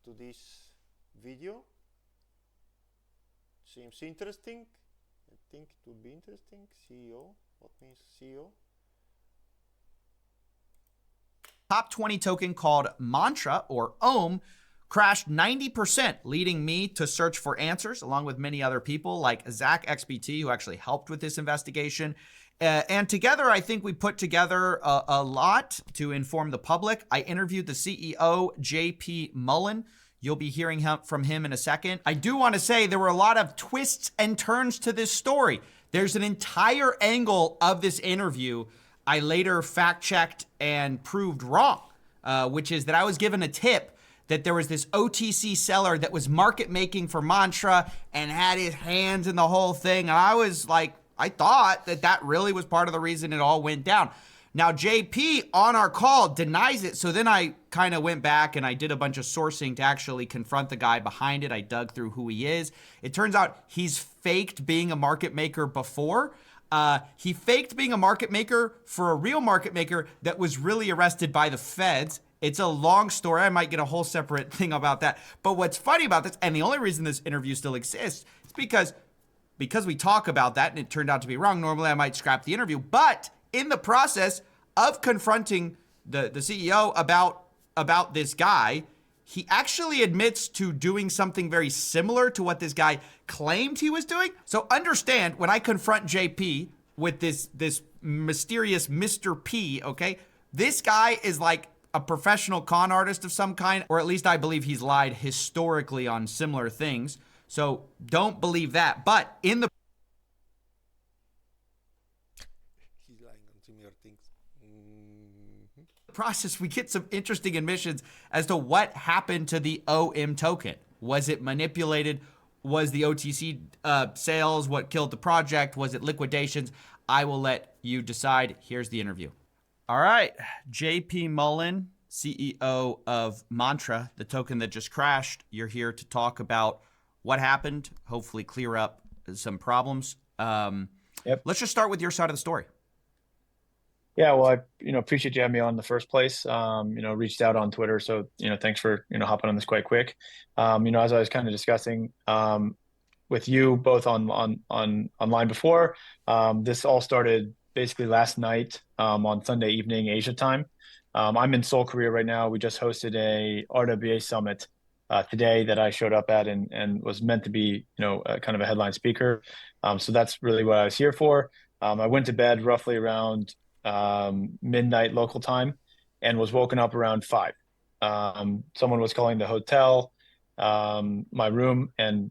to this video. Seems interesting. I think it would be interesting. CEO. What means CEO? Top 20 token called Mantra or Ohm crashed 90%, leading me to search for answers along with many other people like Zach XBT, who actually helped with this investigation. And together, I think we put together a lot to inform the public. I interviewed the CEO, JP Mullen. You'll be hearing from him in a second. I do want to say there were a lot of twists and turns to this story. There's an entire angle of this interview I later fact-checked and proved wrong, which is that I was given a tip that there was this OTC seller that was market making for Mantra and had his hands in the whole thing. And I was like, I thought that really was part of the reason it all went down. Now, JP on our call denies it. So then I kind of went back and I did a bunch of sourcing to actually confront the guy behind it. I dug through who he is. It turns out he's faked being a market maker before. He faked being a market maker for a real market maker that was really arrested by the feds. It's a long story. I might get a whole separate thing about that. But what's funny about this, and the only reason this interview still exists, is because we talk about that and it turned out to be wrong. Normally I might scrap the interview, but in the process of confronting the CEO about this guy, he actually admits to doing something very similar to what this guy claimed he was doing. So understand, when I confront JP with this mysterious Mr. P, okay, this guy is like a professional con artist of some kind, or at least I believe he's lied historically on similar things. So don't believe that. But in the He's lying on similar things. process, we get some interesting admissions as to what happened to the OM token. Was it manipulated? Was the OTC sales what killed the project? Was it liquidations? I will let you decide. Here's the interview. All right, JP Mullen, CEO of Mantra, the token that just crashed. You're here to talk about what happened, hopefully clear up some problems. Yep. Let's just start with your side of the story. Yeah, well, I appreciate you having me on in the first place. Reached out on Twitter, so thanks for hopping on this quite quick. As I was kind of discussing with you both online before, this all started basically last night on Sunday evening Asia time. I'm in Seoul, Korea right now. We just hosted a RWA summit today that I showed up at and was meant to be kind of a headline speaker. So that's really what I was here for. I went to bed roughly around midnight local time and was woken up around 5. Someone was calling the hotel, my room, and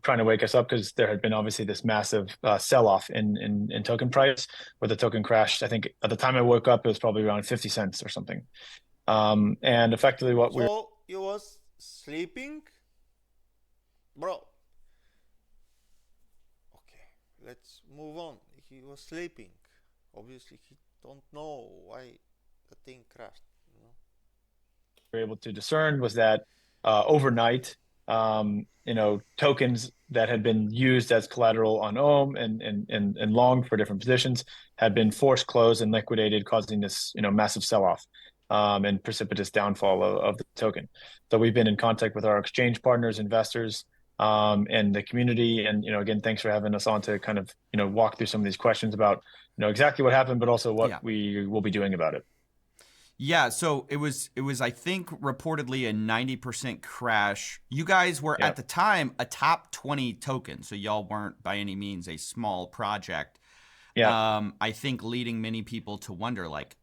trying to wake us up because there had been obviously this massive sell-off in token price where the token crashed. I think at the time I woke up it was probably around 50 cents or something. And effectively what we So you was sleeping, bro. Okay, let's move on. He was sleeping. Obviously, he don't know why the thing crashed. were able to discern was that overnight, tokens that had been used as collateral on Ohm and long for different positions had been forced closed and liquidated, causing this massive sell-off and precipitous downfall of the token. So we've been in contact with our exchange partners, investors, and the community. And again, thanks for having us on to kind of walk through some of these questions about exactly what happened, but also what we will be doing about it. Yeah, so it was I think reportedly a 90% crash. You guys were at the time a top 20 token, so y'all weren't by any means a small project. Yeah. I think leading many people to wonder, like,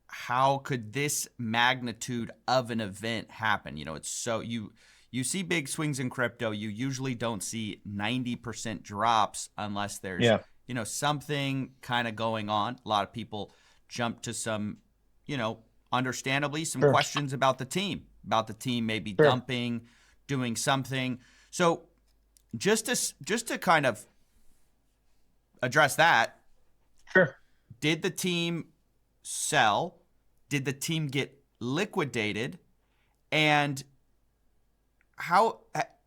how could this magnitude of an event happen? It's so you see big swings in crypto. You usually don't see 90% drops unless there's something kind of going on. A lot of people jump to some understandably some questions about the team maybe dumping, doing something. So just to kind of address that, did the team sell? Did the team get liquidated? And how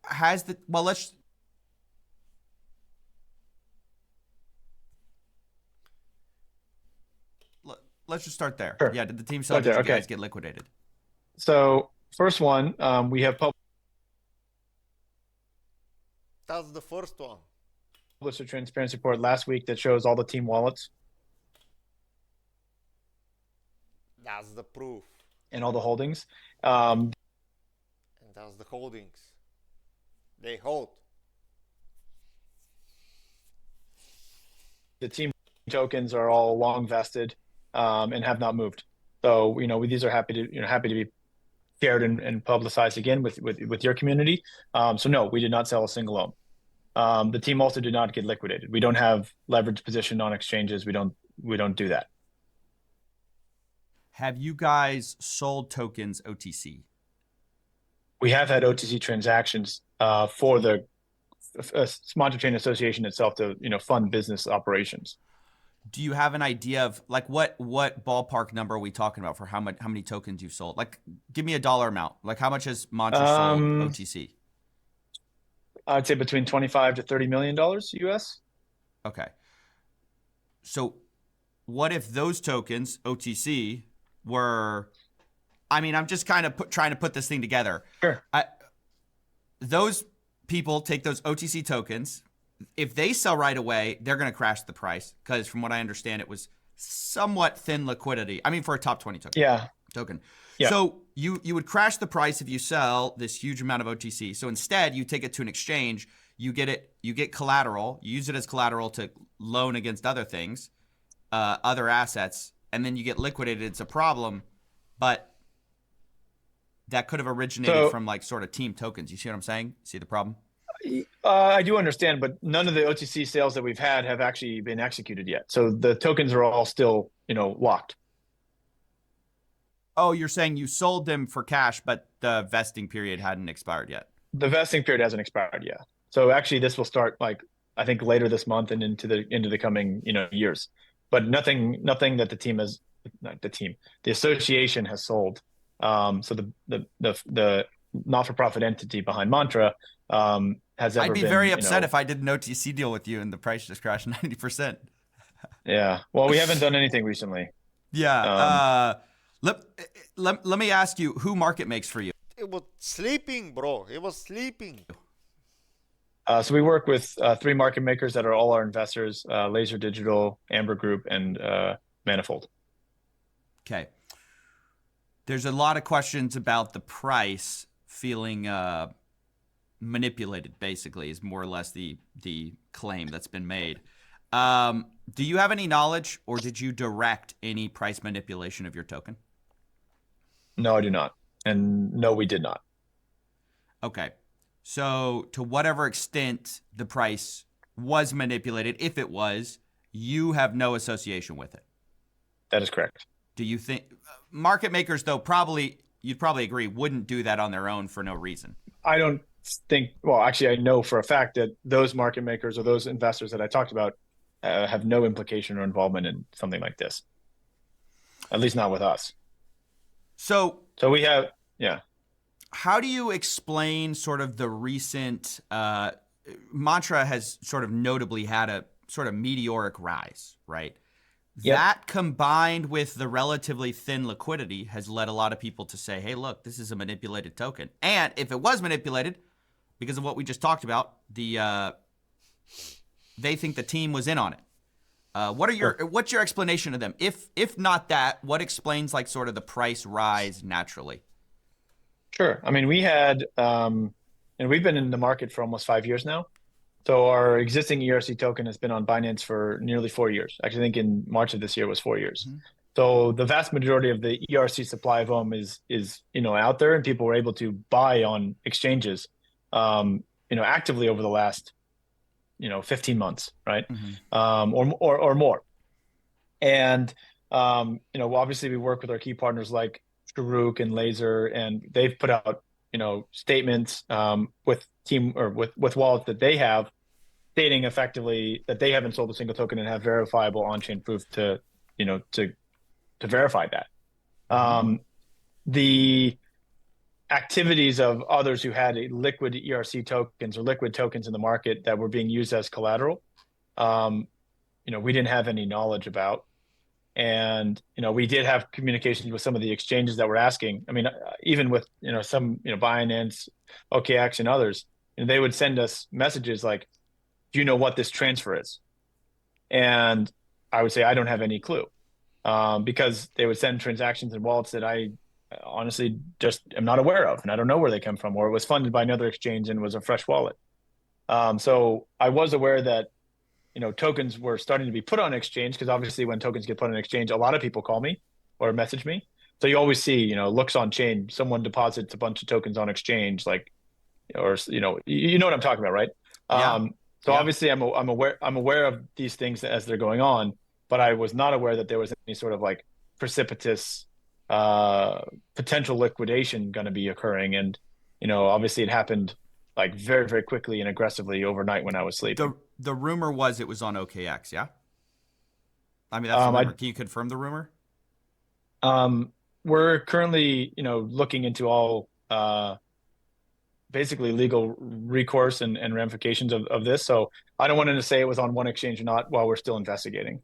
has the let's just start there. Yeah, did the team sell? Did you guys get liquidated? So first one, we have That's the first one. Published a transparency report last week that shows all the team wallets That's the proof. and all the holdings. And that's the holdings. They hold. The team tokens are all long vested and have not moved. So, these are happy to be shared and publicized again with your community. So no, we did not sell a single loan. The team also did not get liquidated. We don't have leverage position on exchanges. We don't do that. Have you guys sold tokens OTC? We have had OTC transactions for the Mantra Chain Association itself to fund business operations. Do you have an idea of like what ballpark number are we talking about for how many tokens you've sold? Like, give me a dollar amount. Like, how much has Mantra sold OTC? I'd say between $25 to $30 million US. Okay. So what if those tokens, OTC, were, I mean, I'm just kind of trying to put this thing together. Sure. Those people take those OTC tokens. If they sell right away, they're going to crash the price because from what I understand, it was somewhat thin liquidity. I mean, for a top 20 token. Yeah. So you would crash the price if you sell this huge amount of OTC. So instead, you take it to an exchange, you get collateral, you use it as collateral to loan against other things, other assets, and then you get liquidated. It's a problem, but that could have originated from like sort of team tokens. You see what I'm saying? See the problem? I do understand, but none of the OTC sales that we've had have actually been executed yet. So the tokens are all still, locked. Oh, you're saying you sold them for cash, but the vesting period hadn't expired yet. The vesting period hasn't expired yet. So actually this will start I think later this month and into the coming, years. But nothing that the association has sold. So the not-for-profit entity behind Mantra has ever been. I'd be very upset if I did an OTC deal with you and the price just crashed 90%. Yeah. Well, we haven't done anything recently. Yeah. Let me ask you, who market makes for you? It was sleeping, bro. It was sleeping. So we work with 3 market makers that are all our investors: Laser Digital, Amber Group, and Manifold. Okay. There's a lot of questions about the price feeling manipulated, basically, is more or less the claim that's been made. Do you have any knowledge, or did you direct any price manipulation of your token? No, I do not. And no, we did not. Okay. So to whatever extent the price was manipulated, if it was, you have no association with it. That is correct. Do you think market makers, though, you'd probably agree, wouldn't do that on their own for no reason? I don't think, well, actually, I know for a fact that those market makers or those investors that I talked about have no implication or involvement in something like this. At least not with us. So we have, yeah. How do you explain sort of the recent, Mantra has sort of notably had a sort of meteoric rise, right? Yep. That combined with the relatively thin liquidity has led a lot of people to say, hey, look, this is a manipulated token. And if it was manipulated, because of what we just talked about, they think the team was in on it. What's your explanation of them? If not that, what explains like sort of the price rise naturally? Sure. I mean, we had, and we've been in the market for almost 5 years now. So our existing ERC token has been on Binance for nearly 4 years. Actually, I think in March of this year was 4 years. Mm-hmm. So the vast majority of the ERC supply of OM is out there, and people were able to buy on exchanges, actively over the last 15 months, right? Mm-hmm. Or more. And obviously we work with our key partners like Sharuk and Laser, and they've put out statements with wallets that they have, stating effectively that they haven't sold a single token and have verifiable on-chain proof to verify that. The activities of others who had a liquid ERC tokens or liquid tokens in the market that were being used as collateral, we didn't have any knowledge about. And, we did have communications with some of the exchanges that were asking. I mean, even with, some, Binance, OKX and others, they would send us messages like, do you know what this transfer is? And I would say, I don't have any clue, because they would send transactions and wallets that I honestly just am not aware of, and I don't know where they come from, or it was funded by another exchange and was a fresh wallet. So I was aware that, tokens were starting to be put on exchange, because obviously when tokens get put on exchange, a lot of people call me or message me. So you always see, looks on chain, someone deposits a bunch of tokens on exchange, like, or you know what I'm talking about, right? Yeah. So Yeah. obviously I'm aware of these things as they're going on, but I was not aware that there was any sort of like precipitous potential liquidation going to be occurring. And obviously it happened like very, very quickly and aggressively overnight when I was sleeping. The rumor was it was on OKX, yeah? I mean, that's the Um, rumor. I Can you confirm the rumor? we're currently looking into all basically legal recourse and ramifications of this. So I don't want to say it was on one exchange or not while we're still investigating.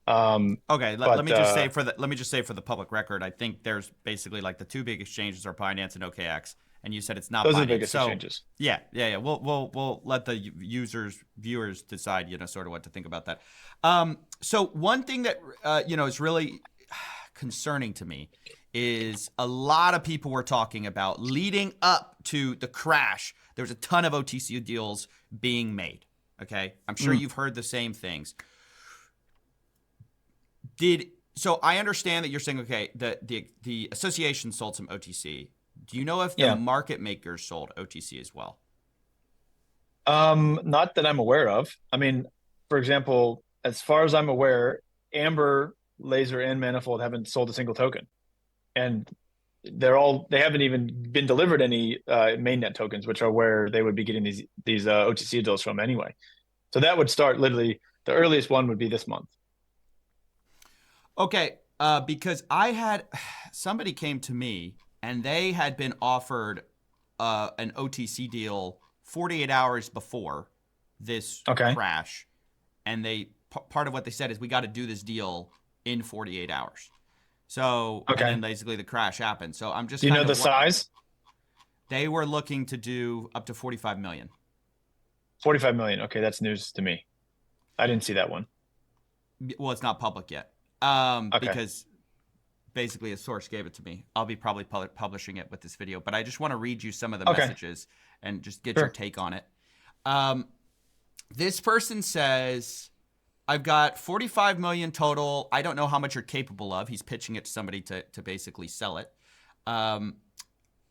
Okay, let But me just say for the public record, I think there's basically like the two big exchanges are Binance and OKX, and you said it's not those are the Binance. biggest So exchanges. yeah. We'll let the viewers decide, sort of what to think about that. So one thing that is really concerning to me is a lot of people were talking about leading up to the crash. There was a ton of OTC deals being made. Okay, I'm sure you've heard the same things. So I understand that you're saying, okay, the association sold some OTC. Do you know if the Yeah. market makers sold OTC as well? Not that I'm aware of. I mean, for example, as far as I'm aware, Amber, Laser, and Manifold haven't sold a single token, and they haven't even been delivered any mainnet tokens, which are where they would be getting these OTC deals from anyway. So that would start literally, the earliest one would be this month. Okay, because somebody came to me and they had been offered an OTC deal 48 hours before this Okay. crash, and part of what they said is we got to do this deal in 48 hours. So Okay. and then basically the crash happened. So I'm just Do you know the size? They were looking to do up to 45 million. 45 million. Okay, that's news to me. I didn't see that one. Well, it's not public yet. Okay. Because basically a source gave it to me. I'll be probably publishing it with this video, but I just want to read you some of the messages and just get your take on it. This person says, I've got 45 million total. I don't know how much you're capable of. He's pitching it to somebody to basically sell it.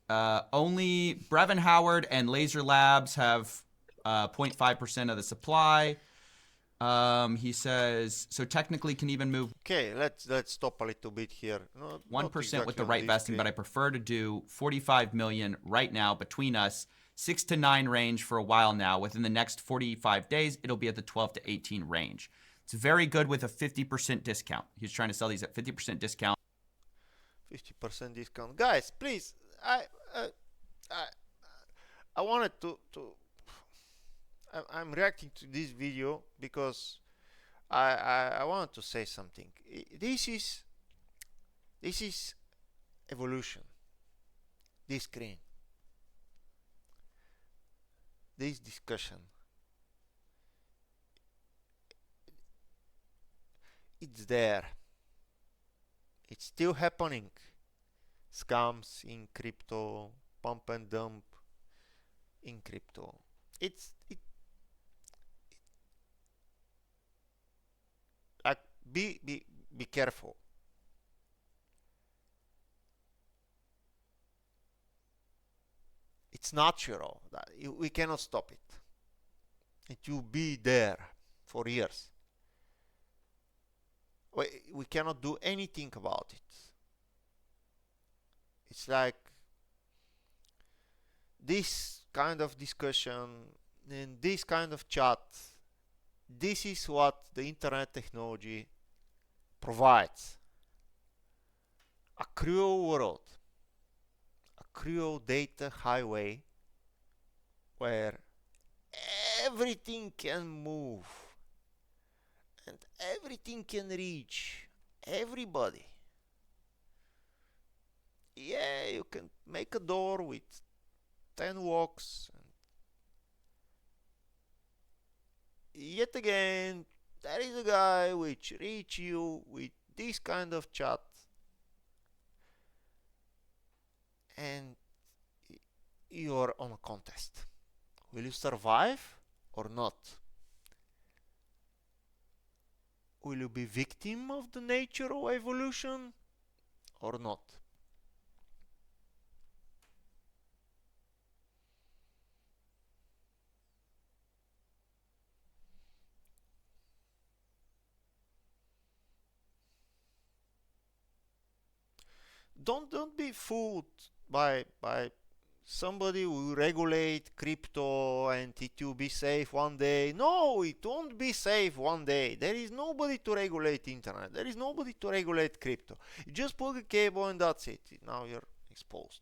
Only Brevin Howard and Laser Labs have 0.5% of the supply. He says, so technically can even move. Okay, let's stop a little bit here. 1% with the right vesting, but I prefer to do 45 million right now between us. 6 to 9 range for a while now. Within the next 45 days, it'll be at the 12 to 18 range. It's very good with a 50% discount. He's trying to sell these at 50% discount. 50% discount, guys. Please, I wanted to. I'm reacting to this video because I wanted to say something. This is evolution. This screen, this discussion, it's there. It's still happening. Scams in crypto, pump and dump in crypto. Like, be careful. It's natural. We cannot stop it. It will be there for years. We cannot do anything about it. It's like this kind of discussion and this kind of chat. This is what the internet technology provides. A cruel world, a cruel data highway where everything can move and everything can reach everybody. Yeah, you can make a door with 10 walks and yet again, there is a guy which reach you with this kind of chat, and you're on a contest. Will you survive or not? Will you be victim of the nature of evolution or not? Don't be fooled by somebody who regulate crypto and it will be safe one day. No, it won't be safe one day. There is nobody to regulate internet. There is nobody to regulate crypto. You just plug a cable and that's it. Now you're exposed.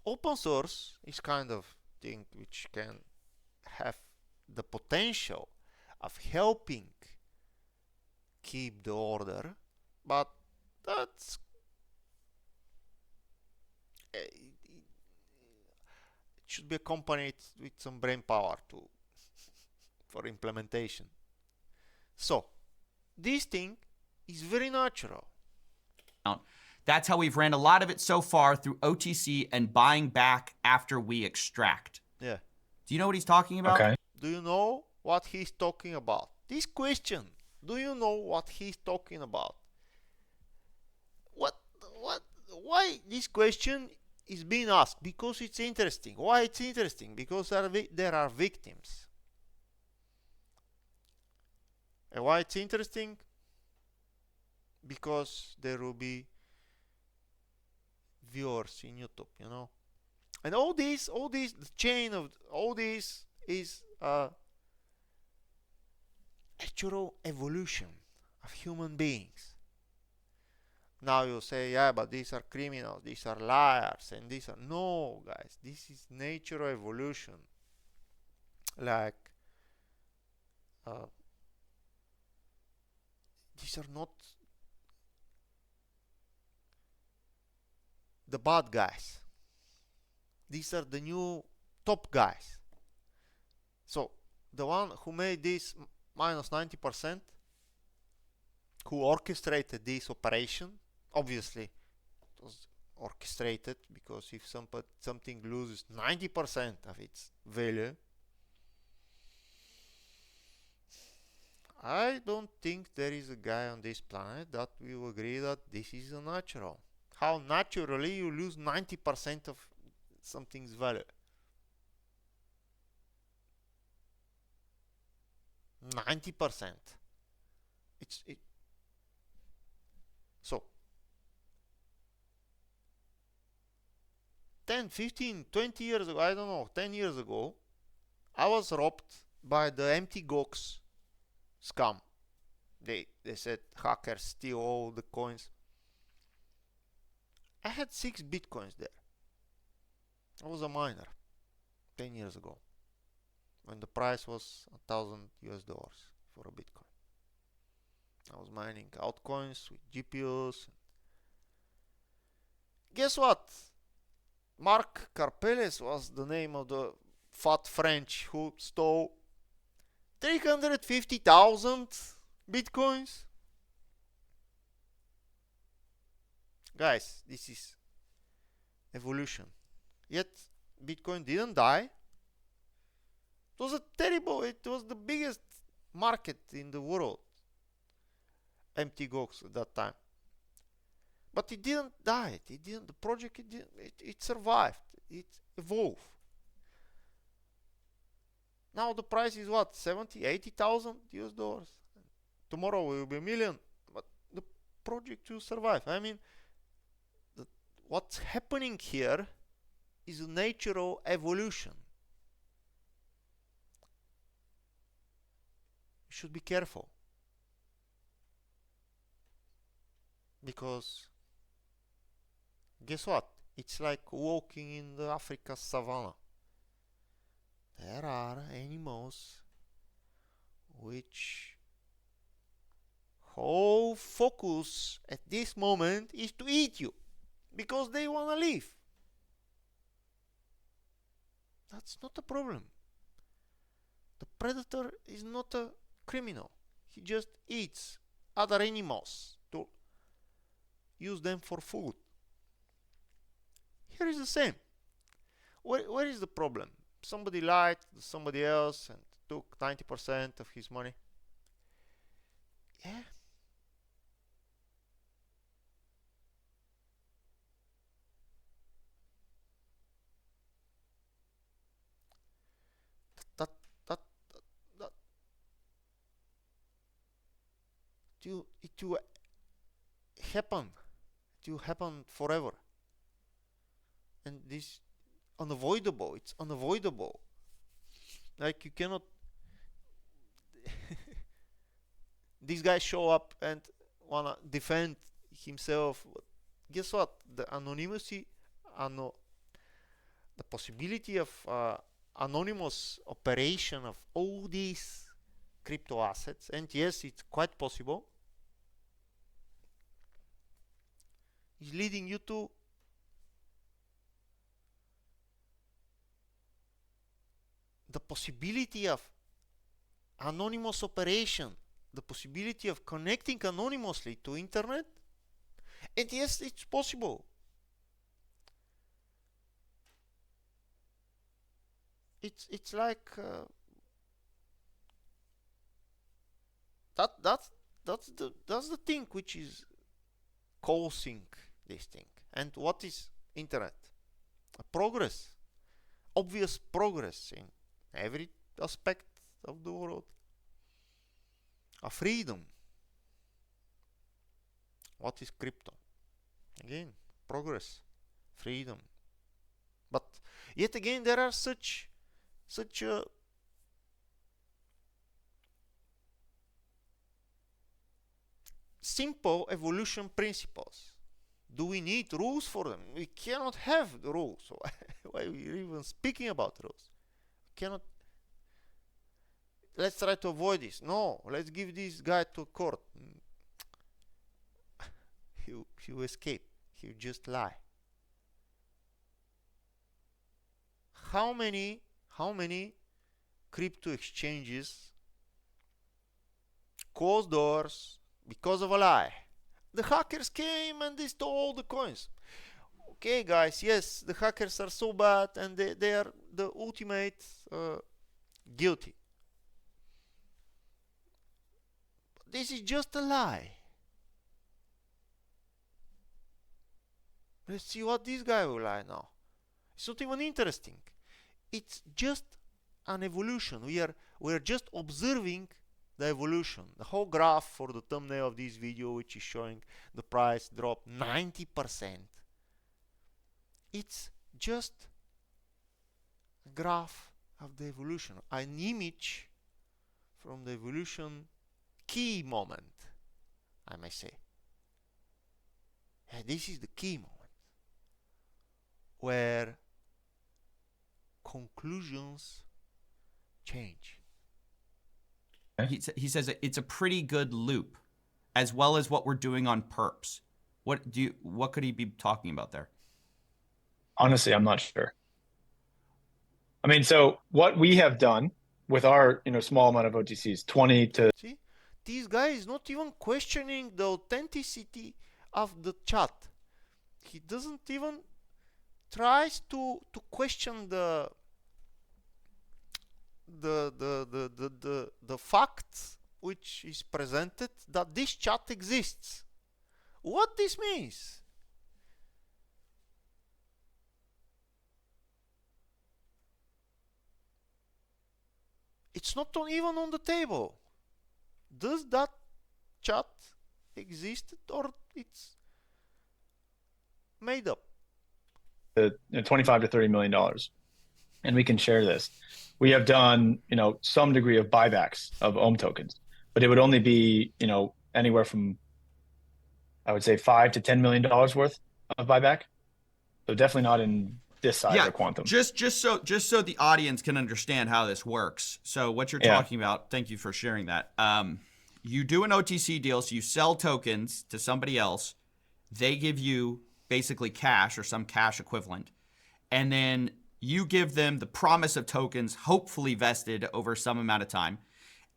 Open source is kind of thing which can have the potential of helping keep the order, but that's it should be accompanied with some brain power to for implementation. So this thing is very natural. That's how we've ran a lot of it so far through OTC and buying back after we extract. Yeah. Do you know what he's talking about? Okay. Do you know what he's talking about? This question. Do you know what he's talking about? Why this question is being asked? Because it's interesting. Why it's interesting? Because there are victims. And why it's interesting? Because there will be viewers in YouTube, you know. And all this, the chain of all this is natural evolution of human beings. Now you say, yeah, but these are criminals, these are liars, and these are... No, guys, this is natural evolution. Like, these are not the bad guys. These are the new top guys. So, the one who made this minus 90%, who orchestrated this operation, obviously it was orchestrated, because if something loses 90% of its value, I don't think there is a guy on this planet that will agree that this is a natural. How naturally you lose 90% of something's value? 90%. So 10, 15, 20 years ago, I don't know, 10 years ago, I was robbed by the Mt. Gox scam. They said hackers steal all the coins. I had 6 bitcoins there. I was a miner 10 years ago when the price was $1,000 for a bitcoin. I was mining altcoins with GPUs. Guess what? Mark Karpeles was the name of the fat French who stole 350,000 bitcoins. Guys, this is evolution. Yet Bitcoin didn't die. It was it was the biggest market in the world, Mt. Gox at that time. But it didn't die. The project, it survived. It evolved. Now the price is what? 70, 80,000 US dollars. Tomorrow it will be a million. But the project will survive. I mean, what's happening here is a natural evolution. You should be careful, because guess what? It's like walking in the Africa savannah. There are animals which whole focus at this moment is to eat you, because they want to live. That's not a problem. The predator is not a criminal. He just eats other animals to use them for food. Here is the same. Where is the problem? Somebody lied to somebody else and took 90% of his money. Yeah. That that that it will happen. It will happen forever. And this unavoidable. It's unavoidable. Like you cannot. These guys show up and wanna defend himself. Guess what? The anonymity, the possibility of anonymous operation of all these crypto assets, and yes, it's quite possible, is leading you to the possibility of anonymous operation, the possibility of connecting anonymously to internet. And yes, it's possible. It's like that's the thing which is causing this thing. And what is internet? A progress, obvious progress in every aspect of the world. A freedom. What is crypto? Again, progress, freedom. But yet again, there are such simple evolution principles. Do we need rules for them? We cannot have the rules. Why are we even speaking about rules? We cannot. Let's try to avoid this. No, let's give this guy to court. He will escape. He will just lie. How many crypto exchanges closed doors because of a lie? The hackers came and they stole all the coins. Okay, guys, yes, the hackers are so bad and they are the ultimate guilty. But this is just a lie. Let's see what this guy will lie now. It's not even interesting. It's just an evolution. We're just observing the evolution. The whole graph for the thumbnail of this video, which is showing the price drop 90%. It's just a graph of the evolution, an image from the evolution key moment, I may say. And this is the key moment where conclusions change. He says it's a pretty good loop, as well as what we're doing on perps. What could he be talking about there? Honestly, I'm not sure. I mean, so what we have done with our small amount of OTCs, 20 to See, this guy is not even questioning the authenticity of the chat. He doesn't even tries to question the fact which is presented that this chat exists. What this means? It's not even on the table. Does that chat exist or it's made up? 25 to $30 million, and we can share this. We have done, some degree of buybacks of Ohm tokens, but it would only be, anywhere from, I would say, $5 to $10 million worth of buyback. So definitely not in this size of quantum. Just so the audience can understand how this works. So what you're talking about, thank you for sharing that. You do an OTC deal, so you sell tokens to somebody else. They give you basically cash or some cash equivalent, and then You give them the promise of tokens, hopefully vested over some amount of time.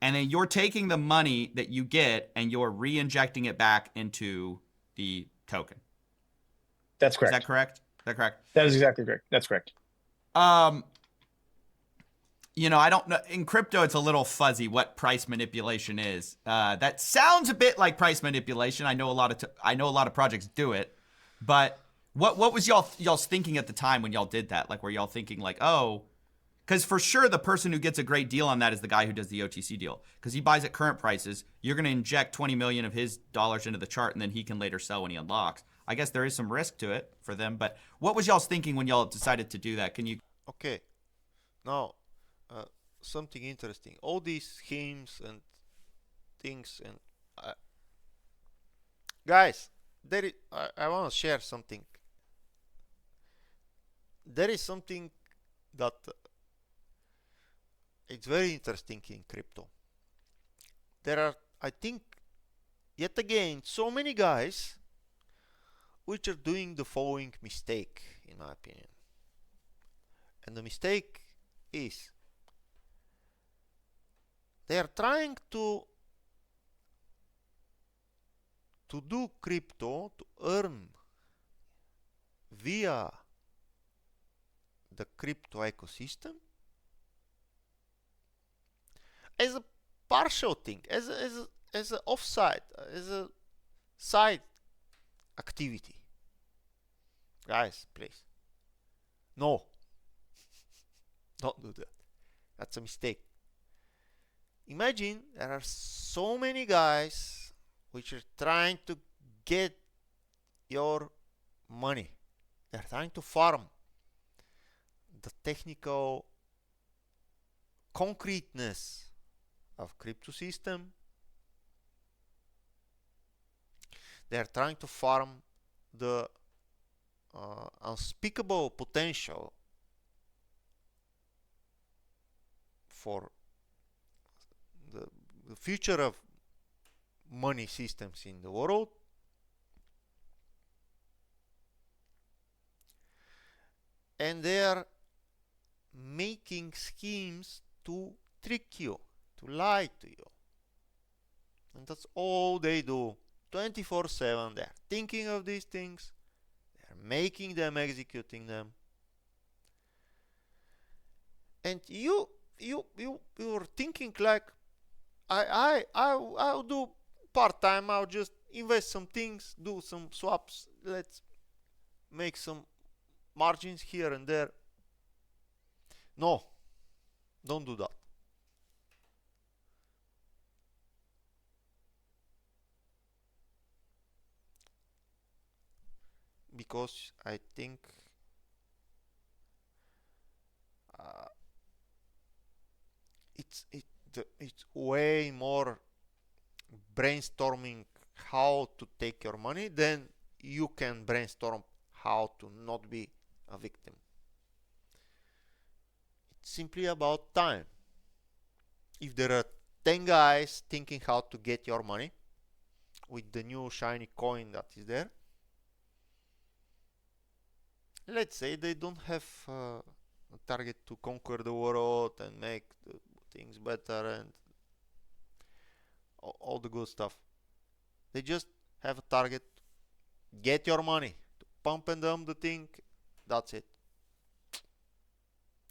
And then you're taking the money that you get and you're re-injecting it back into the token. That's Is that correct. correct? Is that correct? That is exactly correct. That's correct. I don't know. In crypto, it's a little fuzzy what price manipulation is. That sounds a bit like price manipulation. I know a lot of projects do it, but what was y'all's thinking at the time when y'all did that? Like, were y'all thinking like, oh, because for sure the person who gets a great deal on that is the guy who does the OTC deal, because he buys at current prices. You're going to inject 20 million of his dollars into the chart, and then he can later sell when he unlocks. I guess there is some risk to it for them, but what was y'all's thinking when y'all decided to do that? Can you? Okay, now something interesting. All these schemes and things and guys, I want to share something. There is something that it's very interesting in crypto. There are, I think, yet again, so many guys which are doing the following mistake, in my opinion. And the mistake is they are trying to do crypto to earn via the crypto ecosystem as a partial thing, as a offside, as a side activity. Guys, please, no, don't do that. That's a mistake. Imagine there are so many guys which are trying to get your money. They're trying to farm the technical concreteness of crypto system. They are trying to farm the unspeakable potential for the future of money systems in the world. And they are making schemes to trick you, to lie to you. And that's all they do 24/7. They're thinking of these things, they're making them, executing them. And you're thinking like, I'll do part-time, I'll just invest some things, do some swaps, let's make some margins here and there. No, don't do that. Because I think it's way more brainstorming how to take your money than you can brainstorm how to not be a victim. It's simply about time. If there are 10 guys thinking how to get your money with the new shiny coin that is there, let's say they don't have a target to conquer the world and make the things better and all the good stuff. They just have a target, get your money, to pump and dump the thing. That's it.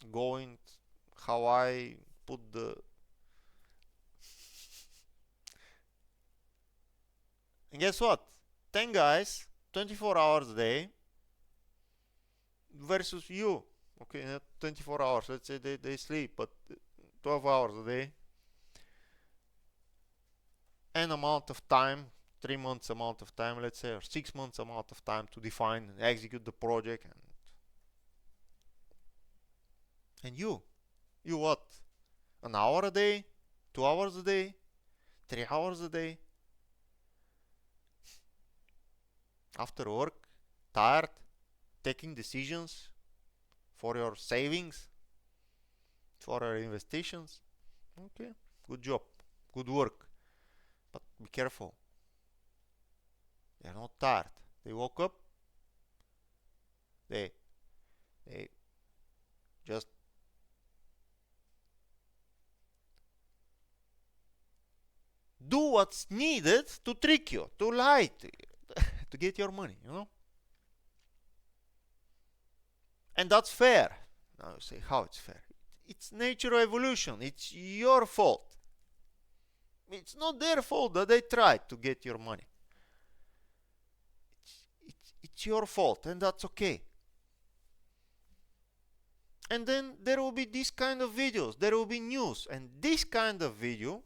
Going how I put the and guess what? 10 guys, 24 hours a day versus you. Okay, not 24 hours. Let's say they sleep, but 12 hours a day. An amount of time, 3 months amount of time, let's say, or 6 months amount of time to define and execute the project. And you what? An hour a day? 2 hours a day? 3 hours a day? After work, tired, taking decisions for your savings, for your investitions. Okay, good job, good work. But be careful. They're not tired. They woke up. They Just do what's needed to trick you, to lie to you, to get your money, you know? And that's fair. Now you say, how it's fair? It's natural evolution. It's your fault. It's not their fault that they tried to get your money. It's your fault, and that's okay. And then there will be this kind of videos. There will be news. And this kind of video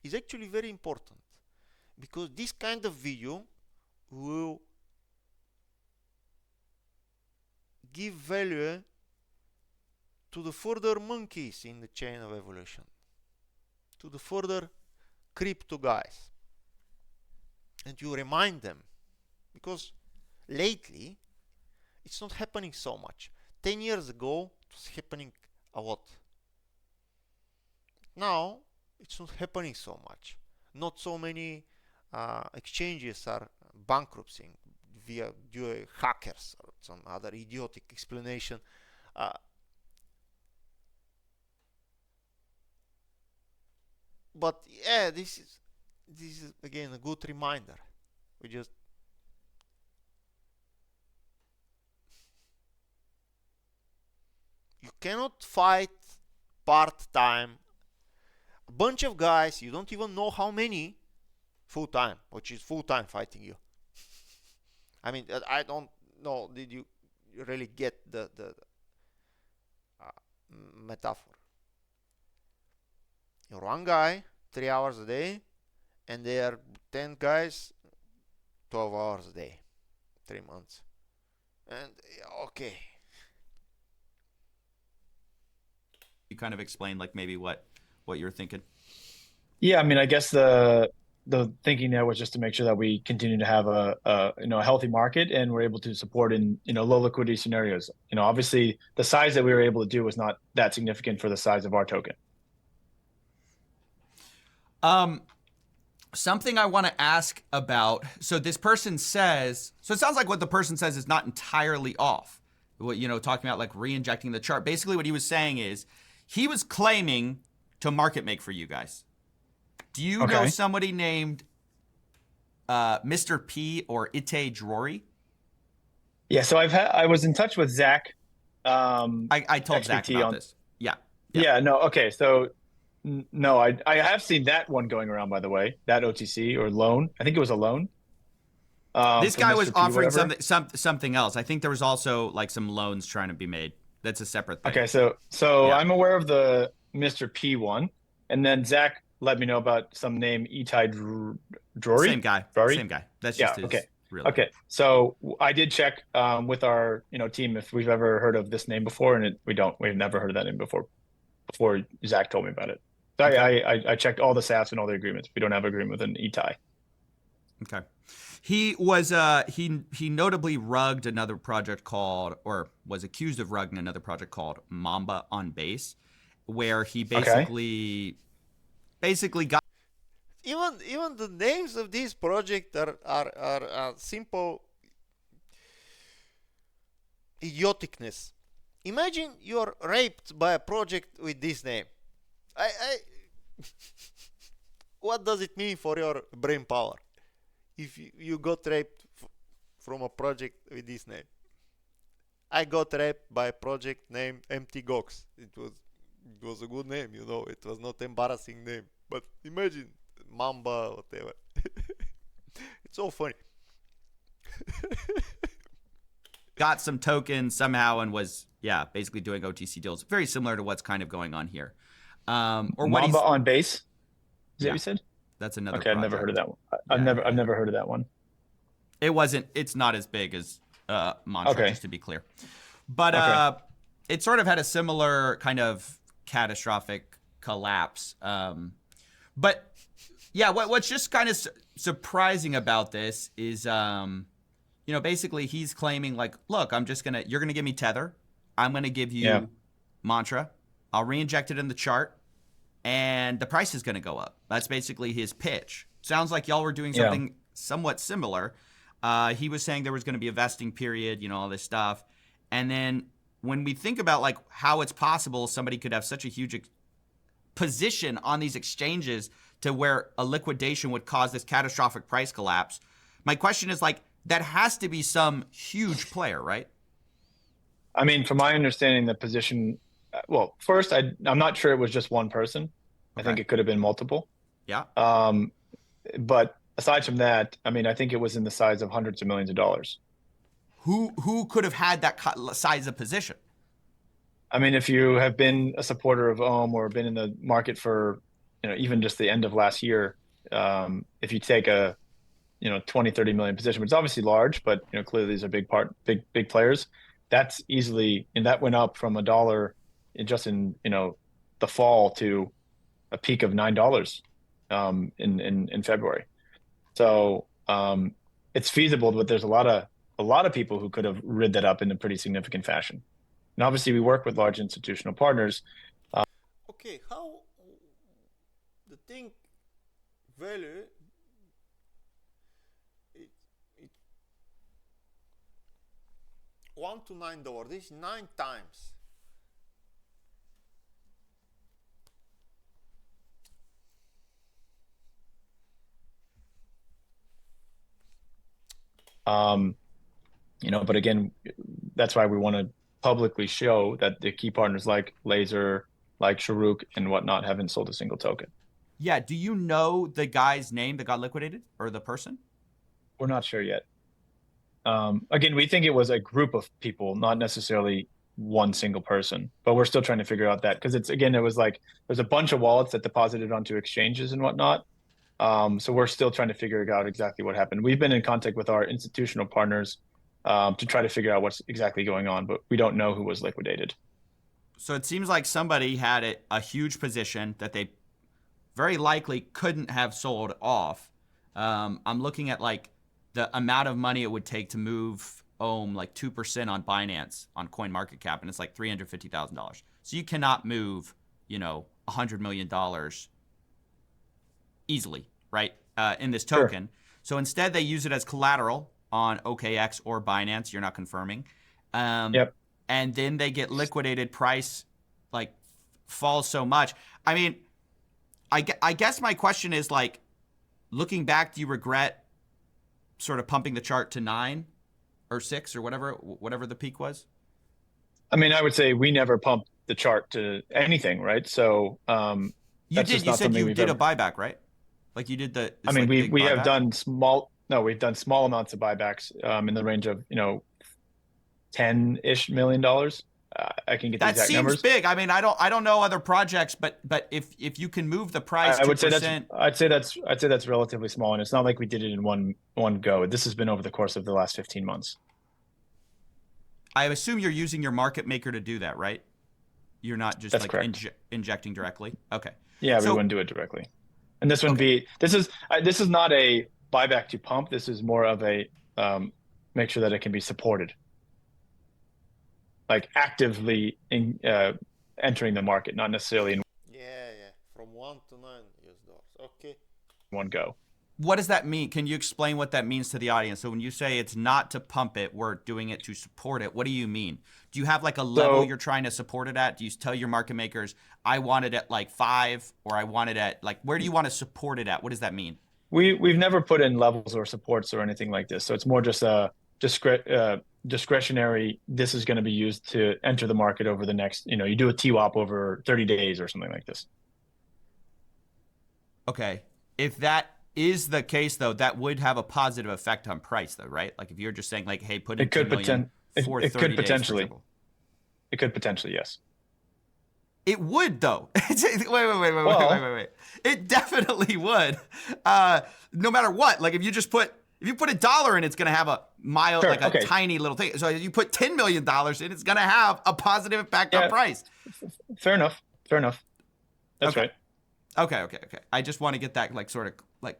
is actually very important, because this kind of video will give value to the further monkeys in the chain of evolution, to the further crypto guys. And you remind them, because lately it's not happening so much. 10 years ago it was happening a lot. Now it's not happening so much. Not so many exchanges are bankrupting due to hackers or some other idiotic explanation. But yeah, this is again a good reminder. We just you cannot fight part-time a bunch of guys you don't even know how many full-time, which is full-time fighting you. I mean, I don't know, did you really get the metaphor? You're one guy 3 hours a day, and there are 10 guys 12 hours a day, 3 months. And okay, You kind of explained like maybe what you're thinking. Yeah, I mean, I guess the thinking there was just to make sure that we continue to have a healthy market, and we're able to support in low liquidity scenarios. Obviously the size that we were able to do was not that significant for the size of our token. Something I want to ask about. So this person says, so it sounds like what the person says is not entirely off. What, talking about like re-injecting the chart. Basically what he was saying is he was claiming to market make for you guys. Do you know somebody named Mr. P or Ite Drury? Yeah, so I was in touch with Zach. I told Zach about this. Yeah. No, okay. So no, I have seen that one going around, by the way, that OTC or loan. I think it was a loan. This guy was Mr. P, offering whatever. something else. I think there was also like some loans trying to be made. That's a separate thing. Okay, so Yeah. I'm aware of the Mr. P one, and then Zach let me know about some name Itai Drury. Same guy. Drury? Same guy. That's just his okay. real Okay, so I did check with our team if we've ever heard of this name before, and we've never heard of that name before Zach told me about it. So I checked all the SAFs and all the agreements. We don't have an agreement with an Itai. Okay. He was he notably rugged another project called, or was accused of rugging another project called Mamba on Base, where he basically got even the names of these projects are simple idioticness. Imagine you're raped by a project with this name. I what does it mean for your brain power if you got raped from a project with this name? I got raped by a project named Empty Gox. It was a good name, it was not embarrassing name, but imagine Mamba, whatever. It's so funny. got some tokens somehow and was basically doing OTC deals, very similar to what's kind of going on here. Or what Mamba on Base. Is that what you said? That's another. Okay, I've never heard of that one. I've never heard of that one. It's not as big as Mantra, just to be clear. But it sort of had a similar kind of catastrophic collapse. But yeah, what's just kind of surprising about this is, basically he's claiming like, look, you're gonna give me Tether, I'm gonna give you Mantra, I'll re-inject it in the chart, and the price is gonna go up. That's basically his pitch. Sounds like y'all were doing something somewhat similar. He was saying there was gonna be a vesting period, all this stuff, and then when we think about like how it's possible somebody could have such a huge position on these exchanges to where a liquidation would cause this catastrophic price collapse, my question is like, that has to be some huge player, right? I mean, from my understanding, the position, well, first, I'm not sure it was just one person. I think it could have been multiple. Yeah. But aside from that, I mean, I think it was in the size of hundreds of millions of dollars. Who could have had that size of position? I mean, if you have been a supporter of Ohm or been in the market for, even just the end of last year, if you take a, 20, 30 million position, which is obviously large, but, clearly these are big players. That's easily, and that went up from $1 just in, the fall to a peak of $9 in February. So it's feasible, but there's a lot of people who could have rid that up in a pretty significant fashion. And obviously we work with large institutional partners. Okay, how the thing value it $1 to $9. This is 9 times. But again, that's why we want to publicly show that the key partners like Laser, like Sharuk and whatnot haven't sold a single token. Yeah. Do you know the guy's name that got liquidated, or the person? We're not sure yet. Again, we think it was a group of people, not necessarily one single person, but we're still trying to figure out that, because it was like there's a bunch of wallets that deposited onto exchanges and whatnot. So we're still trying to figure out exactly what happened. We've been in contact with our institutional partners to try to figure out what's exactly going on, but we don't know who was liquidated. So it seems like somebody had a huge position that they very likely couldn't have sold off. I'm looking at like the amount of money it would take to move Ohm like 2% on Binance on CoinMarketCap, and it's like $350,000. So you cannot move, $100 million easily, right? In this token. Sure. So instead they use it as collateral on OKX or Binance. You're not confirming. Yep. And then they get liquidated, price like falls so much. I mean, I guess my question is like, looking back, do you regret sort of pumping the chart to 9 or 6 or whatever the peak was? I mean, I would say we never pumped the chart to anything, right? So you did. You said you did a buyback, right? Like you did the. I mean, we have done we've done small amounts of buybacks in the range of $10-ish million. I can get the exact numbers. That seems big. I mean, I don't know other projects, but if you can move the price, I would say that's relatively small, and it's not like we did it in one go. This has been over the course of the last 15 months. I assume you're using your market maker to do that, right? You're not just that's like injecting directly. Okay. Yeah, we wouldn't do it directly, and this wouldn't be. This is not a buyback to pump. This is more of a make sure that it can be supported. Like actively entering the market, not necessarily in from $1 to $9. Okay. One go. What does that mean? Can you explain what that means to the audience? So when you say it's not to pump it, we're doing it to support it, what do you mean? Do you have like a level you're trying to support it at? Do you tell your market makers, I want it at like 5, or I want it at like, where do you want to support it at? What does that mean? We've never put in levels or supports or anything like this. So it's more just a discretionary. This is going to be used to enter the market over the next, you do a TWAP over 30 days or something like this. Okay. If that is the case, though, that would have a positive effect on price, though, right? Like if you're just saying, like, hey, put in $2 million for 30 days, for example. It could potentially, yes. It would, though. Wait. It definitely would. No matter what. Like if you put $1 in, it's going to have a mild, tiny little thing. So if you put $10 million in, it's going to have a positive impact on price. Fair enough. That's right. Okay. I just want to get that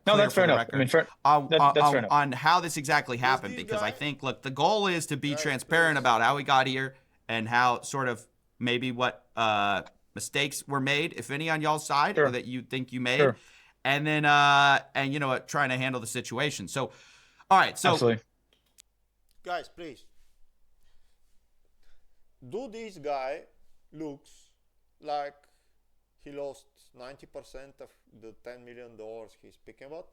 no, that's fair enough. I mean, that's fair enough. On how this exactly happened, because I think, look, the goal is to be transparent about how we got here and how sort of maybe what mistakes were made, if any, on y'all's side, or that you think you made, and then trying to handle the situation. So, all right, so absolutely, guys, please. do this guy looks like he lost 90% of the $10 million he's speaking about?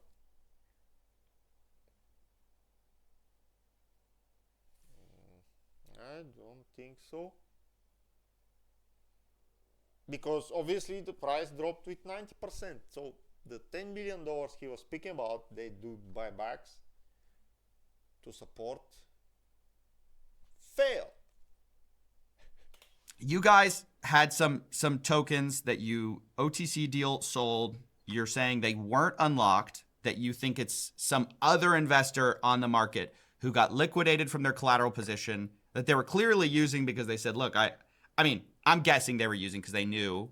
I don't think so. Because obviously the price dropped with 90%. So the $10 billion he was speaking about, they do buybacks to support, fail. You guys had some tokens that you OTC deal sold. You're saying they weren't unlocked, that you think it's some other investor on the market who got liquidated from their collateral position that they were clearly using because they said, look, I mean, I'm guessing they were using because they knew.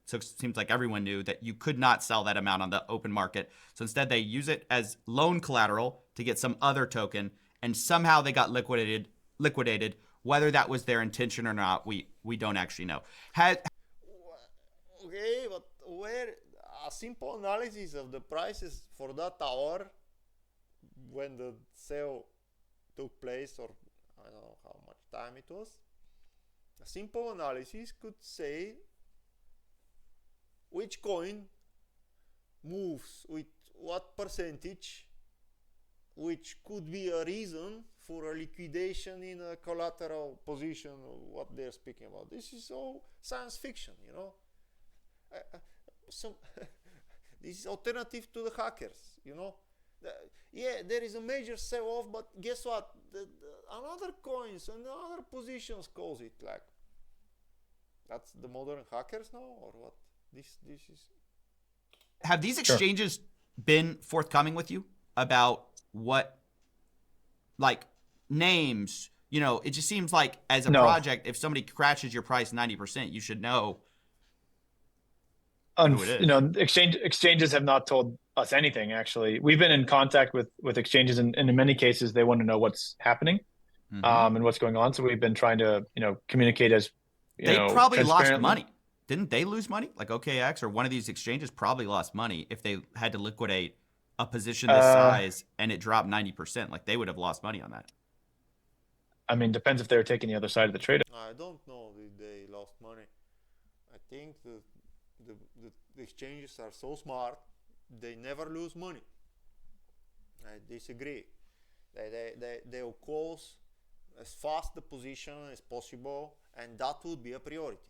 So it seems like everyone knew that you could not sell that amount on the open market. So instead they use it as loan collateral to get some other token, and somehow they got liquidated. Whether that was their intention or not, we don't actually know. Okay, but where a simple analysis of the prices for that hour when the sale took place, or I don't know how much time it was, a simple analysis could say which coin moves with what percentage, which could be a reason for a liquidation in a collateral position, or what they're speaking about. This is all science fiction, you know. This is alternative to the hackers, you know. Yeah, there is a major sell-off, but guess what? Another coins and other positions cause it. Like, that's the modern hackers now, or what? This is. Have these exchanges been forthcoming with you about what, like, names? You know, it just seems like as a project, if somebody crashes your price 90%, you should know who it is. You know, exchanges have not told us anything. Actually, we've been in contact with exchanges, and in many cases, they want to know what's happening, and what's going on. So we've been trying to, you know, communicate as they probably lost money. Didn't they lose money? Like OKX or one of these exchanges probably lost money if they had to liquidate a position this size and it dropped 90%. Like, they would have lost money on that. I mean, depends if they're taking the other side of the trade. I don't know if they lost money. I think the exchanges are so smart, they never lose money. I disagree. They'll close as fast the position as possible, and that would be a priority.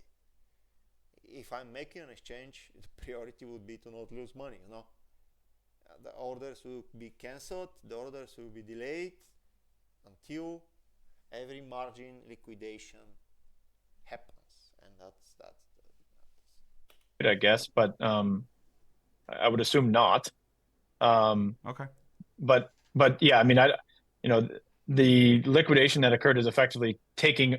If I'm making an exchange, the priority would be to not lose money, you know. The orders will be cancelled, the orders will be delayed until every margin liquidation happens, and that's I guess, but I would assume not. Okay. But yeah, I mean, you know, the liquidation that occurred is effectively taking.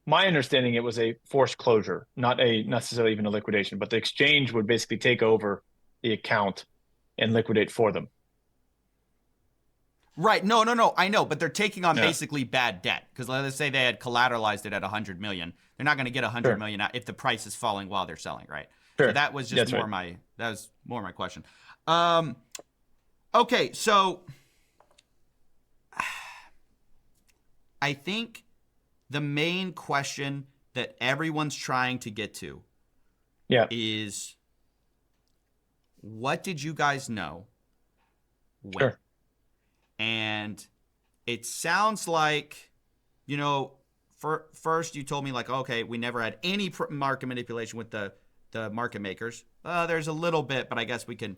My understanding, it was a forced closure, not necessarily even a liquidation, but the exchange would basically take over the account and liquidate for them. Right. No. I know, but they're taking on basically bad debt, because let's say they had collateralized it at 100 million. They're not going to get 100 million out if the price is falling while they're selling, right? Sure. So that was just my question. Okay, so I think the main question that everyone's trying to get to is, what did you guys know when? Sure. And it sounds like, you know, first you told me, like, okay, we never had any market manipulation with the market makers. There's a little bit, but I guess we can.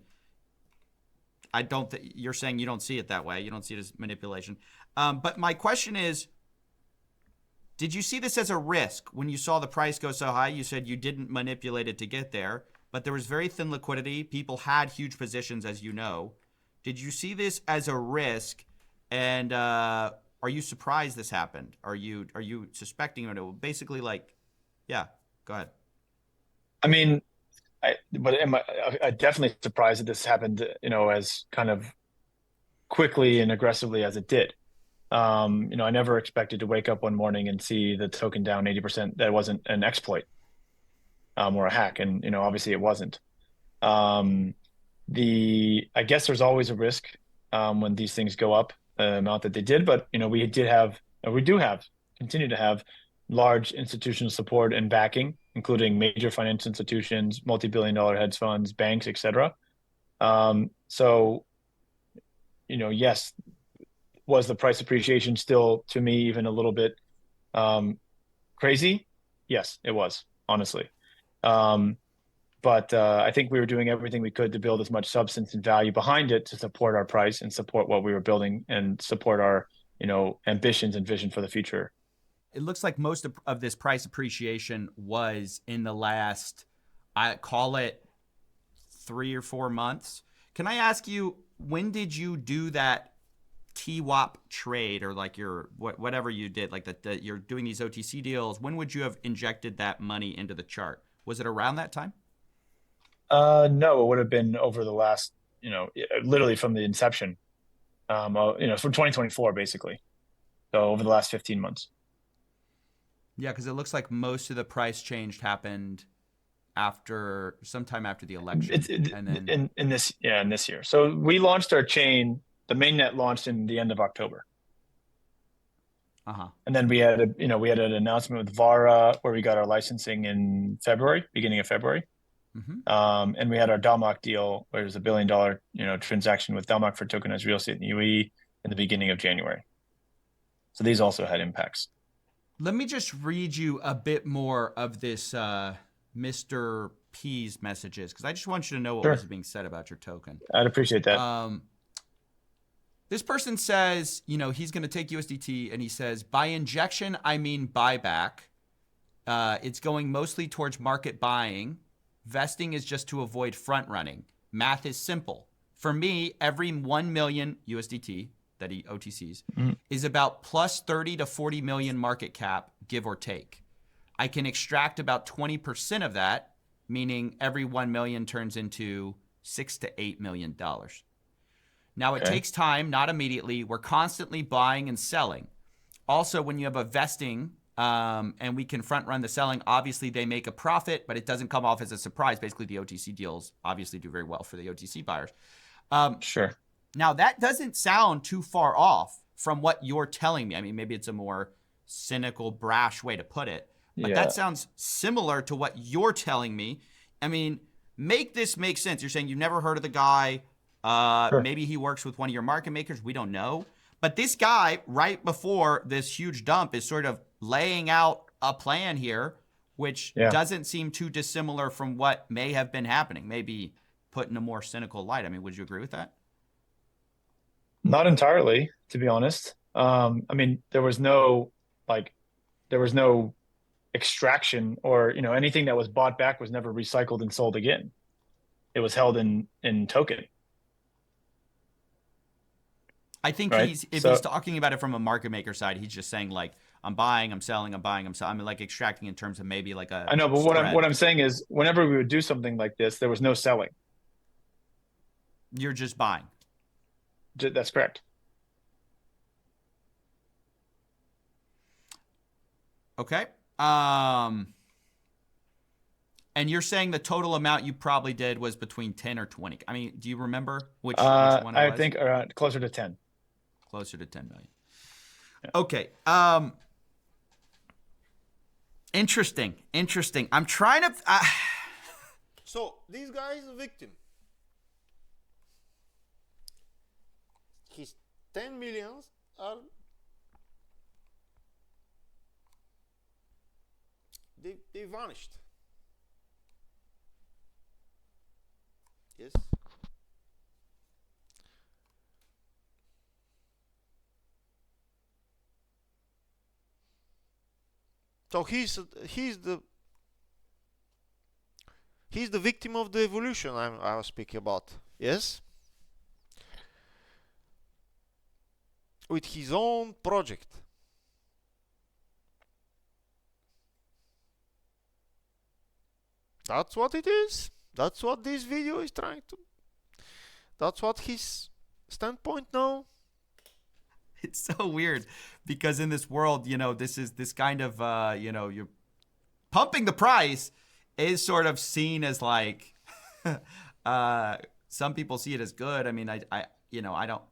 I don't. You're saying you don't see it that way. You don't see it as manipulation. But my question is, did you see this as a risk when you saw the price go so high? You said you didn't manipulate it to get there, but there was very thin liquidity. People had huge positions, as you know. Did you see this as a risk? And are you surprised this happened? Are you suspecting it? Basically, like, yeah. Go ahead. I mean, I definitely surprised that this happened, you know, as kind of quickly and aggressively as it did. You know, I never expected to wake up one morning and see the token down 80%. That wasn't an exploit or a hack, and you know, obviously it wasn't. I guess there's always a risk when these things go up the amount that they did, but you know, we do continue to have large institutional support and backing, including major financial institutions, multi-billion-dollar hedge funds, banks, etc. So, yes, was the price appreciation still, to me, even a little bit crazy? Yes, it was, honestly. Um, but I think we were doing everything we could to build as much substance and value behind it to support our price and support what we were building and support our, ambitions and vision for the future. It looks like most of this price appreciation was in the last, I call it 3 or 4 months. Can I ask you, when did you do that TWAP trade, or like your whatever you did, like that you're doing these OTC deals? When would you have injected that money into the chart? Was it around that time? No, it would have been over the last, literally from the inception, from 2024, basically. So over the last 15 months. Yeah, because it looks like most of the price change happened sometime after the election. And then in this year. So we launched our chain. The mainnet launched in the end of October. And then we had an announcement with Vara where we got our licensing in beginning of February. And we had our Dalmok deal, where it was $1 billion, transaction with Dalmok for tokenized real estate in the UAE in the beginning of January. So these also had impacts. Let me just read you a bit more of this Mr. P's messages, because I just want you to know what was being said about your token. I'd appreciate that. This person says, he's going to take USDT, and he says, by injection, I mean buyback. It's going mostly towards market buying. Vesting is just to avoid front running. Math is simple. For me, every 1 million USDT that he OTCs is about plus 30 to 40 million market cap, give or take. I can extract about 20% of that, meaning every 1 million turns into $6 to $8 million. Now, it takes time, not immediately. We're constantly buying and selling. Also, when you have a vesting and we can front run the selling, obviously they make a profit, but it doesn't come off as a surprise. Basically, the OTC deals obviously do very well for the OTC buyers. Sure. Now, that doesn't sound too far off from what you're telling me. I mean, maybe it's a more cynical, brash way to put it, but that sounds similar to what you're telling me. I mean, make this make sense. You're saying you've never heard of the guy. Maybe he works with one of your market makers. We don't know. But this guy, right before this huge dump, is sort of laying out a plan here, which doesn't seem too dissimilar from what may have been happening, maybe put in a more cynical light. I mean, would you agree with that? Not entirely, to be honest. I mean, there was no extraction or, anything that was bought back was never recycled and sold again. It was held in token. I think he's talking about it from a market maker side, he's just saying like, I'm buying, I'm selling, I'm buying, I'm selling. I mean, like extracting in terms of maybe like a. I know, but what I'm saying is, whenever we would do something like this, there was no selling. You're just buying. That's correct. Okay. And you're saying the total amount you probably did was between 10 or 20. I mean, do you remember which one it was? I think around closer to 10. Closer to 10 million. Yeah. Okay. Interesting. I'm trying to. So this guy is a victim. His 10 millions are they vanished. Yes. So he's the victim of the evolution I was speaking about. Yes. With his own project. That's what it is. That's what this video is trying to. That's what his standpoint now. It's so weird because in this world, this kind of, you're pumping the price is sort of seen as like, some people see it as good. I mean, I don't.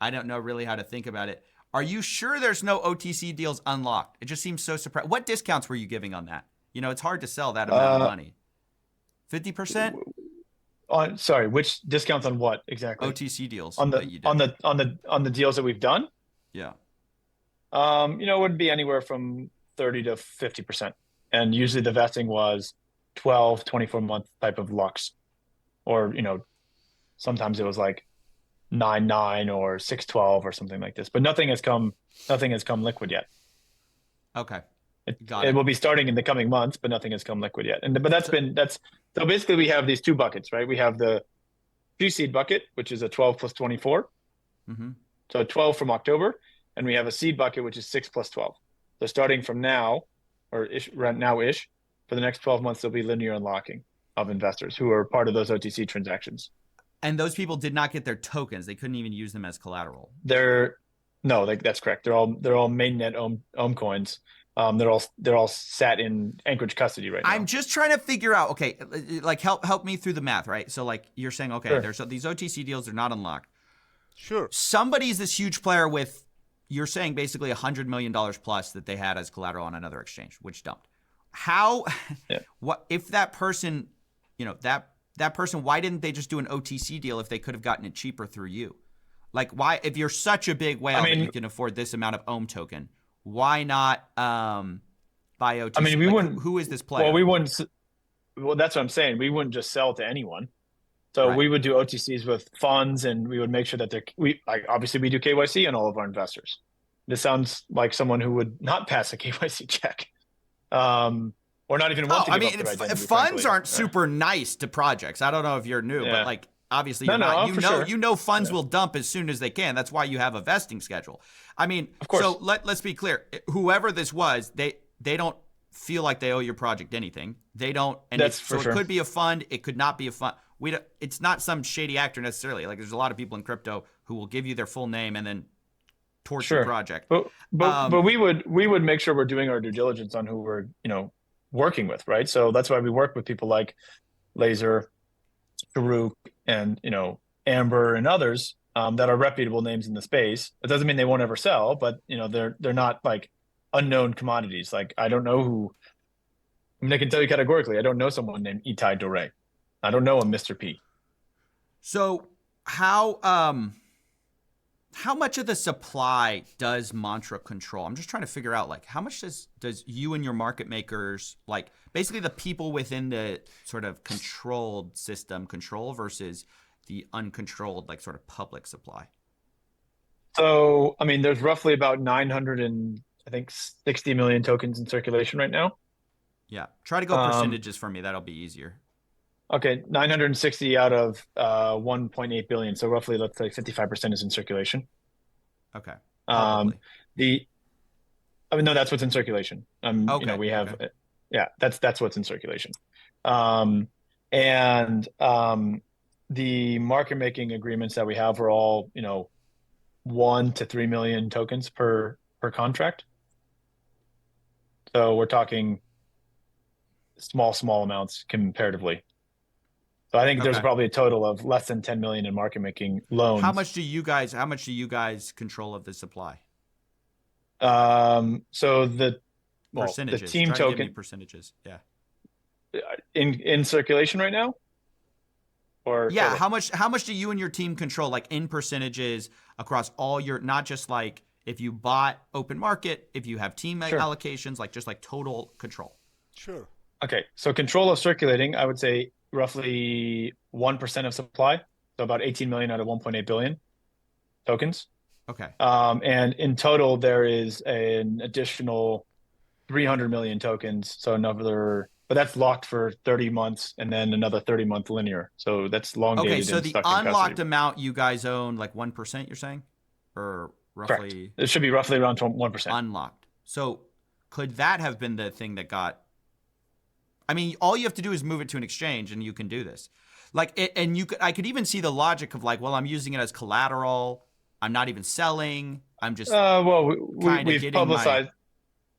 I don't know really how to think about it. Are you sure there's no OTC deals unlocked? It just seems so surprising. What discounts were you giving on that? You know, it's hard to sell that amount of money. 50%? Sorry, which discounts on what exactly? OTC deals On that the you did. on the deals that we've done? Yeah. It would be anywhere from 30 to 50%. And usually the vesting was 12, 24-month type of locks. Or, sometimes it was like 9 or 6/12 or something like this. But nothing has come liquid yet. Okay. It will be starting in the coming months, but nothing has come liquid yet. So basically we have these two buckets, right? We have the pre-seed bucket, which is a 12 plus 24. Mm-hmm. So 12 from October, and we have a seed bucket, which is 6 plus 12. So starting from now, or right now-ish, for the next 12 months, there'll be linear unlocking of investors who are part of those OTC transactions. And those people did not get their tokens. They couldn't even use them as collateral. That's correct. They're all mainnet Ohm coins. They're all sat in Anchorage custody right now. I'm just trying to figure out. Okay, like help me through the math, right? So like you're saying, okay, Sure. there's these OTC deals. They're not unlocked. Sure. Somebody's this huge player with, you're saying basically $100 million plus that they had as collateral on another exchange, which dumped. How? Yeah. What if that person, that person? Why didn't they just do an OTC deal if they could have gotten it cheaper through you? Like why? If you're such a big whale that you can afford this amount of Ohm token, why not buy OTC? I mean, we wouldn't. Who is this player? Well, we wouldn't. Well, that's what I'm saying. We wouldn't just sell to anyone. So Right. we would do OTCs with funds, and we would make sure that obviously we do KYC on all of our investors. This sounds like someone who would not pass a KYC check, or not even want to. I give mean, up their identity, funds frankly. aren't super nice to projects. I don't know if you're new, Yeah. but like obviously No, you're no, not. for sure. You know funds will dump as soon as they can. That's why you have a vesting schedule. I mean, Of course. so let's be clear. Whoever this was, they don't feel like they owe your project anything. They don't, and That's so for sure. it could be a fund. It could not be a fund. It's not some shady actor necessarily. Like there's a lot of people in crypto who will give you their full name and then torch Sure. your project. But we would make sure we're doing our due diligence on who we're working with, right? So that's why we work with people like Laser, Karuk, and Amber and others that are reputable names in the space. It doesn't mean they won't ever sell, but they're not like unknown commodities. Like I don't know who. I mean, I can tell you categorically, I don't know someone named Itai Dore. I don't know a Mr. P. So how much of the supply does Mantra control? I'm just trying to figure out like how much does you and your market makers, like basically the people within the sort of controlled system control versus the uncontrolled, like sort of public supply? So, I mean, there's roughly about 60 million tokens in circulation right now. Yeah. Try to go percentages for me. That'll be easier. Okay, 960 out of 1.8 billion. So roughly, let's say 55% is in circulation. Okay. No, that's what's in circulation. Okay. We have, okay. Yeah, that's what's in circulation. The market making agreements that we have are all, 1 to 3 million tokens per contract. So we're talking small amounts comparatively. So I think there's probably a total of less than 10 million in market making loans. How much do you guys control of the supply? So the percentages. the team Try to give me token percentages. Yeah. in circulation right now? Or yeah, total? how much do you and your team control, like in percentages across all your, not just like if you bought open market, if you have team Sure. allocations, like just like total control? Sure. Okay, so control of circulating, I would say roughly 1% of supply, so about 18 million out of 1.8 billion tokens. Okay. And in total, there is an additional 300 million tokens. So but that's locked for 30 months and then another 30-month linear. So that's long dated. Okay, so and the stuck in unlocked custody. amount you guys own like 1%, you're saying? Or roughly Correct. It should be roughly around 1%. unlocked. So could that have been the thing that got, I mean, all you have to do is move it to an exchange and you can do this. Like, I could even see the logic of like, well, I'm using it as collateral. I'm not even selling. I'm just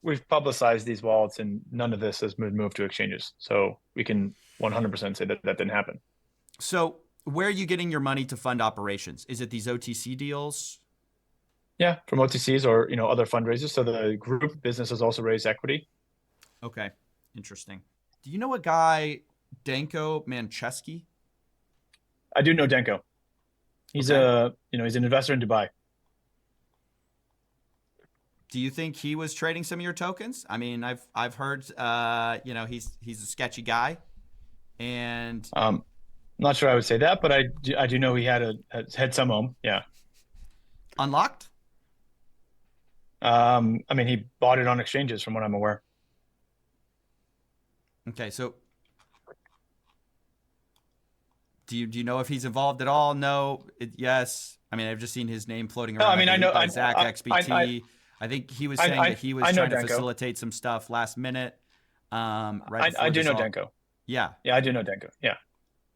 We've publicized these wallets, and none of this has been moved to exchanges. So we can 100% say that didn't happen. So where are you getting your money to fund operations? Is it these OTC deals? Yeah, from OTCs or other fundraisers. So the group business has also raised equity. Okay, interesting. Do you know a guy, Danko Mancheski? I do know Denko. He's Okay. he's an investor in Dubai. Do you think he was trading some of your tokens? I mean, I've heard, he's a sketchy guy, and I'm not sure I would say that, but I do know he had some home. Yeah. unlocked. I mean, he bought it on exchanges, from what I'm aware. Okay, so do you know if he's involved at all? No. Yes. I mean, I've just seen his name floating No, around. I mean, I believe know, by Zach I XBT. I think he was saying that he was I know trying to Denko. facilitate some stuff last minute. Right I before do this know all. Denko. Yeah. Yeah, I do know Denko. Yeah.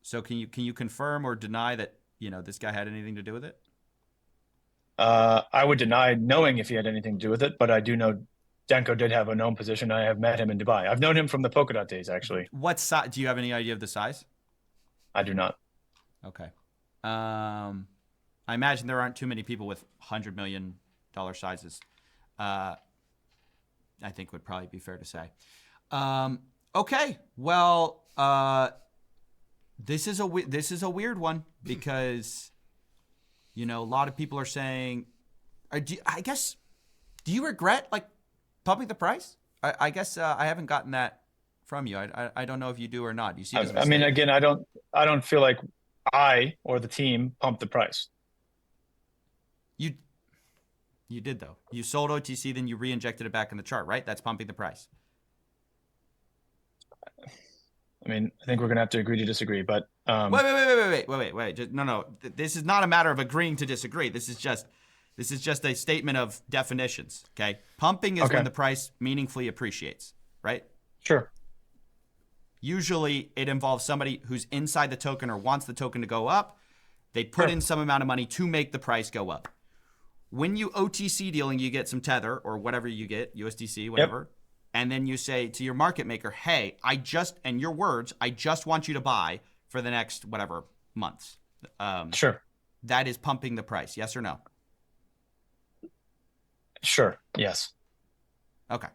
So can you confirm or deny that this guy had anything to do with it? I would deny knowing if he had anything to do with it, but I do know Denko did have a known position. I have met him in Dubai. I've known him from the Polkadot days, actually. What size? Do you have any idea of the size? I do not. Okay. I imagine there aren't too many people with $100 million sizes. I think would probably be fair to say. Okay. Well, this is a weird one because a lot of people are saying, I guess, do you regret like pumping the price? I guess I haven't gotten that from you. I don't know if you do or not. Do you see it as a I mean, mistake? again, I don't feel like I or the team pumped the price. You did though. You sold OTC, then you re-injected it back in the chart, right? That's pumping the price. I mean, I think we're gonna have to agree to disagree, but Wait. Just, no. This is not a matter of agreeing to disagree. This is just a statement of definitions. Okay, pumping is Okay. when the price meaningfully appreciates, right? sure. Usually, it involves somebody who's inside the token or wants the token to go up. They put Sure. in some amount of money to make the price go up. When you OTC dealing, you get some Tether or whatever you get, USDC, whatever. And then you say to your market maker, hey, in your words, I just want you to buy for the next whatever months. Sure. That is pumping the price. Yes or no? Sure. Yes. Okay.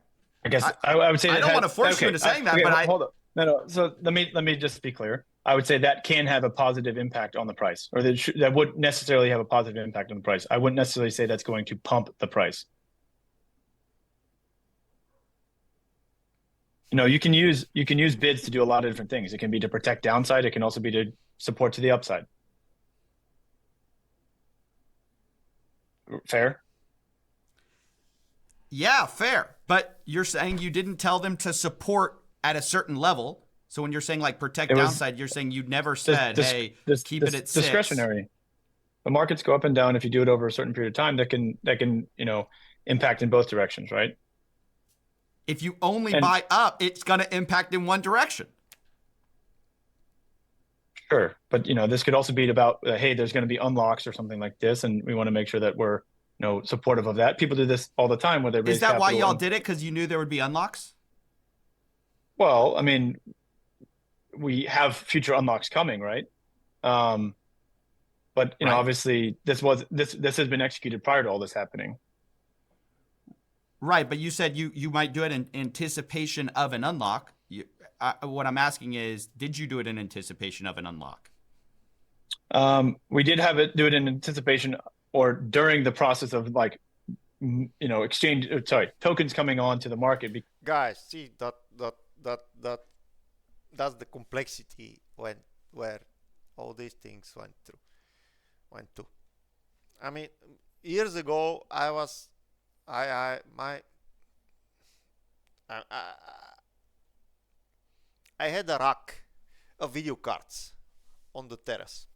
I guess I would say I that don't want to force you into saying that, but hold up. No. So let me just be clear. I would say that can have a positive impact on the price, or that would necessarily have a positive impact on the price. I wouldn't necessarily say that's going to pump the price. You can use bids to do a lot of different things. It can be to protect downside. It can also be to support to the upside. Fair? Yeah, fair. But you're saying you didn't tell them to support at a certain level. So when you're saying like protect downside, you're saying you never said, hey, keep it at 6. Discretionary. The markets go up and down. If you do it over a certain period of time, that can impact in both directions, right? If you only buy up, it's going to impact in one direction. Sure, but this could also be about hey, there's going to be unlocks or something like this, and we want to make sure that we're supportive of that. People do this all the time where they raise Is that why capital y'all did it? Because you knew there would be unlocks? Well, I mean, we have future unlocks coming, right? But Right. obviously, this has been executed prior to all this happening. Right, but you said you might do it in anticipation of an unlock. What I'm asking is, did you do it in anticipation of an unlock? We did do it in anticipation or during the process of tokens coming on to the market. Guys, see that's the complexity where all these things went to. I mean, years ago, I had a rack of video cards on the terrace,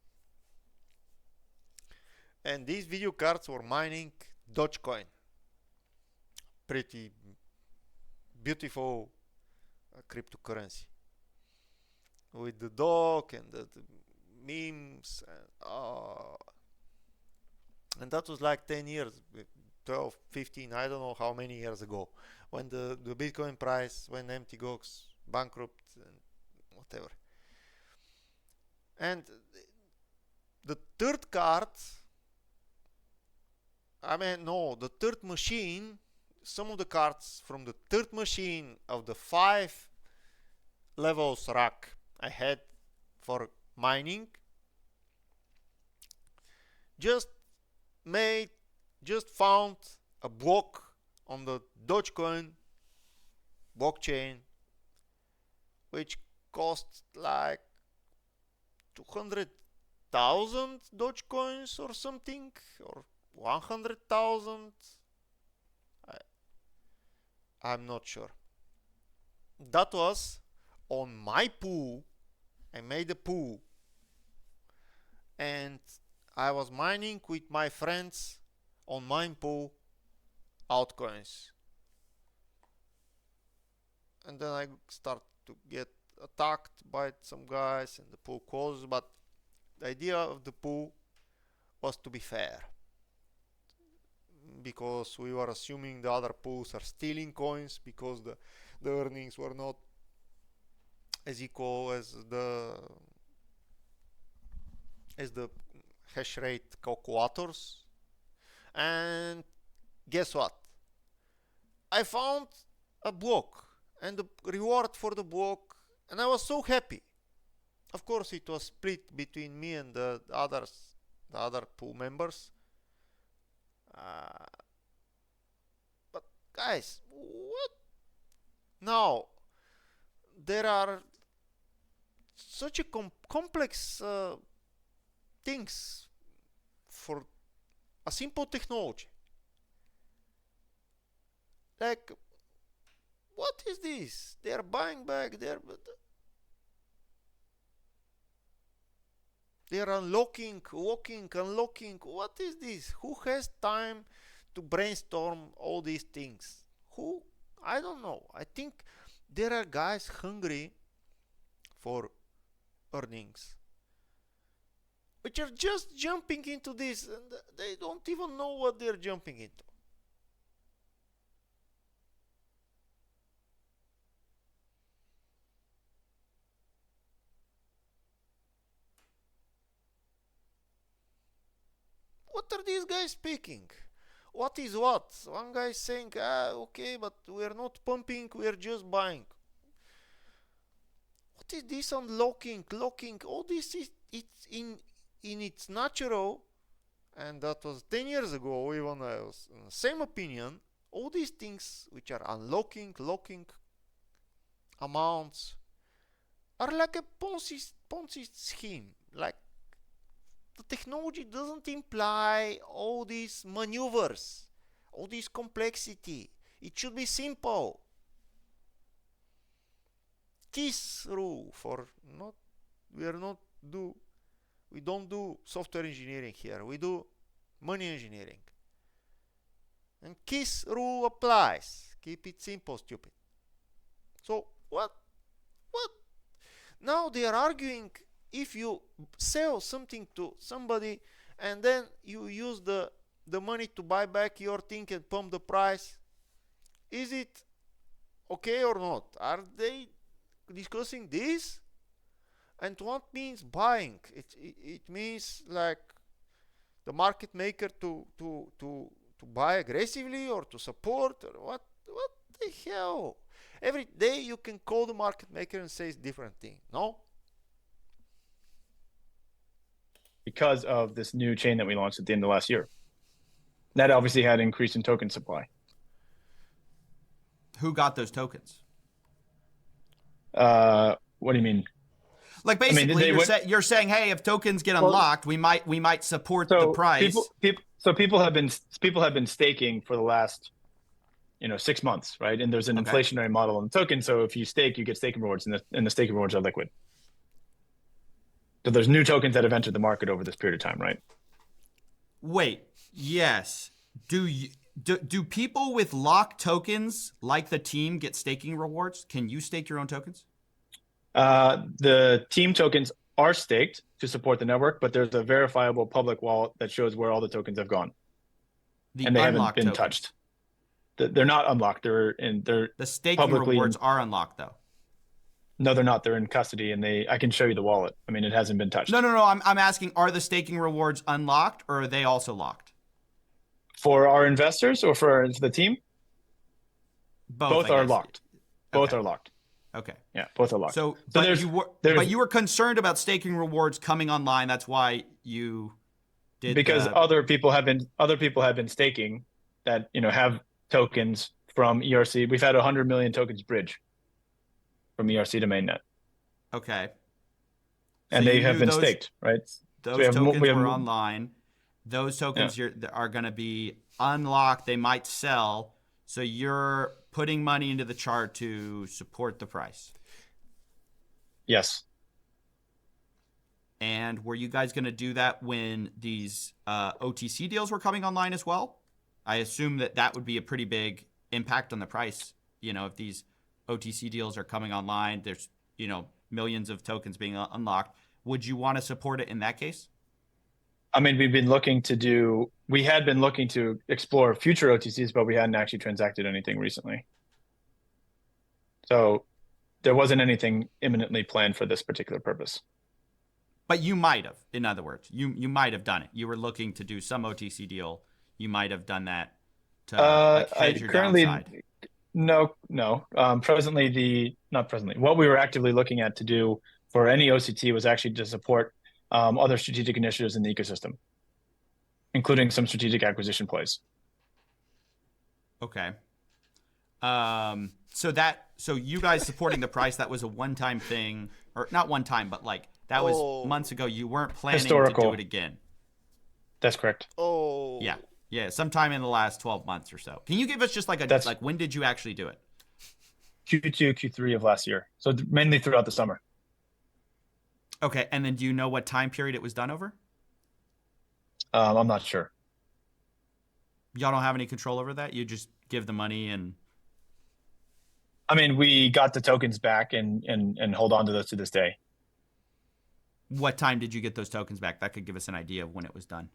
and these video cards were mining Dogecoin. Pretty beautiful cryptocurrency with the dog and the memes and that was like 10 years, 12, 15, I don't know how many years ago, when the Bitcoin price, when Mt. Gox bankrupt and whatever. And the third card, I mean, no, the third machine, some of the cards from the third machine of the 5 levels rack I had for mining just found a block on the Dogecoin blockchain which cost like 200,000 Dogecoins or something, or 100,000. I'm not sure. That was on my pool. I made a pool and I was mining with my friends on mine pool altcoins, and then I start to get attacked by some guys and the pool closes. But the idea of the pool was to be fair, because we were assuming the other pools are stealing coins because the earnings were not as equal as the hash rate calculators. And guess what? I found a block and the reward for the block, and I was so happy. Of course, it was split between me and the other pool members. But guys, what? Now there are such a complex things for a simple technology. Like, what is this? They are buying back their... They are unlocking, locking, unlocking. What is this? Who has time to brainstorm all these things? Who? I don't know. I think there are guys hungry for earnings, which are just jumping into this, and they don't even know what they're jumping into. What are these guys speaking? What is what? One guy is saying, okay, but we're not pumping, we're just buying. What is this unlocking, locking? All this is it's in its natural, and that was 10 years ago, even I was in the same opinion. All these things which are unlocking, locking amounts are like a Ponzi scheme. Like, the technology doesn't imply all these maneuvers, all this complexity. It should be simple. KISS rule for not, we don't do software engineering here. We do money engineering. And KISS rule applies. Keep it simple, stupid. So what? Now they are arguing, if you sell something to somebody and then you use the money to buy back your thing and pump the price, is it okay or not? Are they discussing this? And what means buying? It means like the market maker to buy aggressively or to support, or what the hell? Every day you can call the market maker and say it's different thing. No? Because of this new chain that we launched at the end of last year. That obviously had an increase in token supply. Who got those tokens? What do you mean? Like, basically, you're saying, hey, if tokens get unlocked, we might support the price. People have been staking for the last 6 months, right? And there's an inflationary model on the token. So if you stake, you get staking rewards, and the staking rewards are liquid. So there's new tokens that have entered the market over this period of time, right? Wait, yes. Do people with locked tokens like the team get staking rewards? Can you stake your own tokens? The team tokens are staked to support the network, but there's a verifiable public wallet that shows where all the tokens have gone. And they haven't been touched. They're not unlocked. The staking rewards are unlocked, though. No, they're not. They're in custody, and I can show you the wallet. I mean, it hasn't been touched. No. I'm asking, are the staking rewards unlocked, or are they also locked? For our investors or for the team? Both I are guess. locked. Both Okay. are locked. Okay. Yeah, both are locked. So, So but there's you were concerned about staking rewards coming online. That's why you did because the. other people have been staking that have tokens from ERC. We've had 100 million tokens bridge from ERC to mainnet, Okay. So and they you have knew been staked, right? So those tokens we have were online. Those yeah. tokens are going to be unlocked. They might sell. So you're putting money into the chart to support the price. Yes. And were you guys going to do that when these OTC deals were coming online as well? I assume that would be a pretty big impact on the price. If these OTC deals are coming online, there's, millions of tokens being unlocked. Would you want to support it in that case? I mean, we had been looking to explore future OTCs, but we hadn't actually transacted anything recently. So there wasn't anything imminently planned for this particular purpose. But you might have, in other words, you might have done it. You were looking to do some OTC deal. You might have done that to hedge your downside. No. Not presently. What we were actively looking at to do for any OCT was actually to support other strategic initiatives in the ecosystem, including some strategic acquisition plays. Okay. So you guys supporting the price, that was a one-time thing, or not one time, but like that was months ago. You weren't planning to do it again. That's correct. Oh. Yeah. Sometime in the last 12 months or so. Can you give us just like when did you actually do it? Q2, Q3 of last year. So mainly throughout the summer. Okay. And then do you know what time period it was done over? I'm not sure. Y'all don't have any control over that? You just give the money and... I mean, we got the tokens back and hold on to those to this day. What time did you get those tokens back? That could give us an idea of when it was done.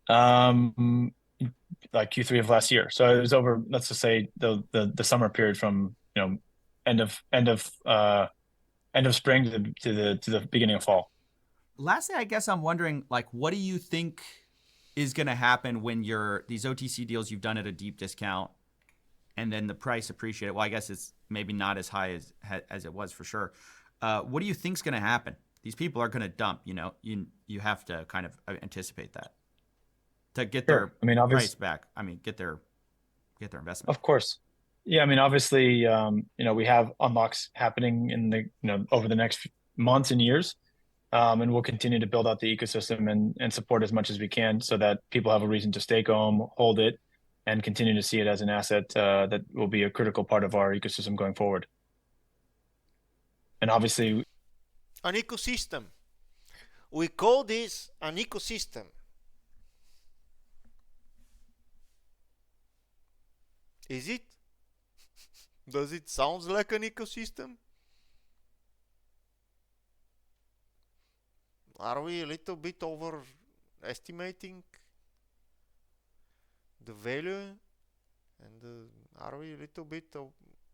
Like Q3 of last year. So it was over, let's just say the summer period from, end of spring to the beginning of fall. Lastly, I guess I'm wondering, like, what do you think is going to happen when these OTC deals you've done at a deep discount and then the price appreciated? Well, I guess it's maybe not as high as it was for sure. What do you think's going to happen? These people are going to dump, you have to kind of anticipate that to get their price back. I mean, get their investment. Of course. Yeah. I mean, obviously, we have unlocks happening in the, over the next months and years. And we'll continue to build out the ecosystem and support as much as we can so that people have a reason to stake Ohm, hold it, and continue to see it as an asset that will be a critical part of our ecosystem going forward. And obviously, an ecosystem. We call this an ecosystem. Is it? Does it sound like an ecosystem? Are we a little bit overestimating the value? And are we a little bit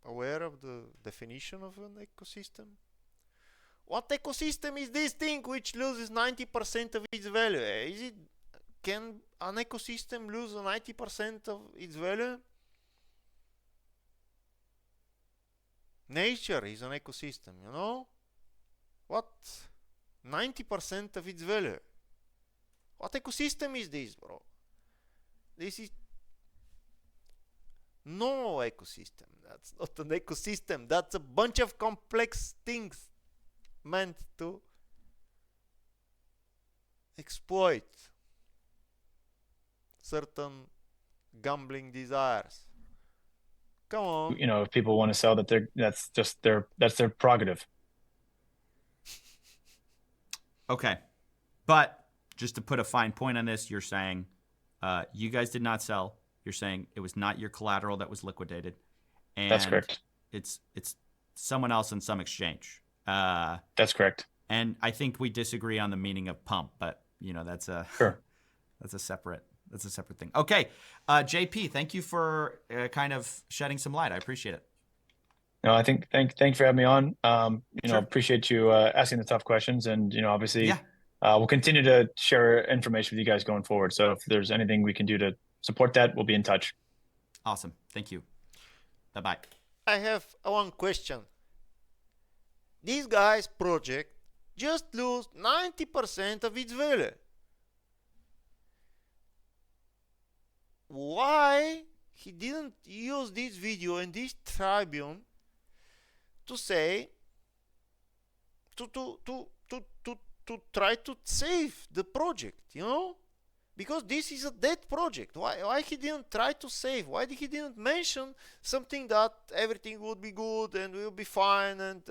aware of the definition of an ecosystem? What ecosystem is this thing which loses 90% of its value? Can an ecosystem lose 90% of its value? Nature is an ecosystem, What? 90% of its value. What ecosystem is this, bro? This is no ecosystem. That's not an ecosystem. That's a bunch of complex things meant to exploit certain gambling desires. Come on. If people want to sell that's their prerogative. Okay. But just to put a fine point on this, you're saying you guys did not sell. You're saying it was not your collateral that was liquidated. And that's correct. It's someone else in some exchange. That's correct. And I think we disagree on the meaning of pump, but that's a separate thing. Okay. JP, thank you for kind of shedding some light. I appreciate it. No, I think thanks for having me on. Sure. Appreciate you asking the tough questions, and obviously, we'll continue to share information with you guys going forward. So if there's anything we can do to support that. We'll be in touch. Awesome. Thank you. Bye-bye. I have one question. This guy's project just lost 90% of its value. Why he didn't use this video and this Tribune to say to try to save the project, you know? Because this is a dead project. Why he didn't try to save? Why he didn't mention something that everything would be good and will be fine and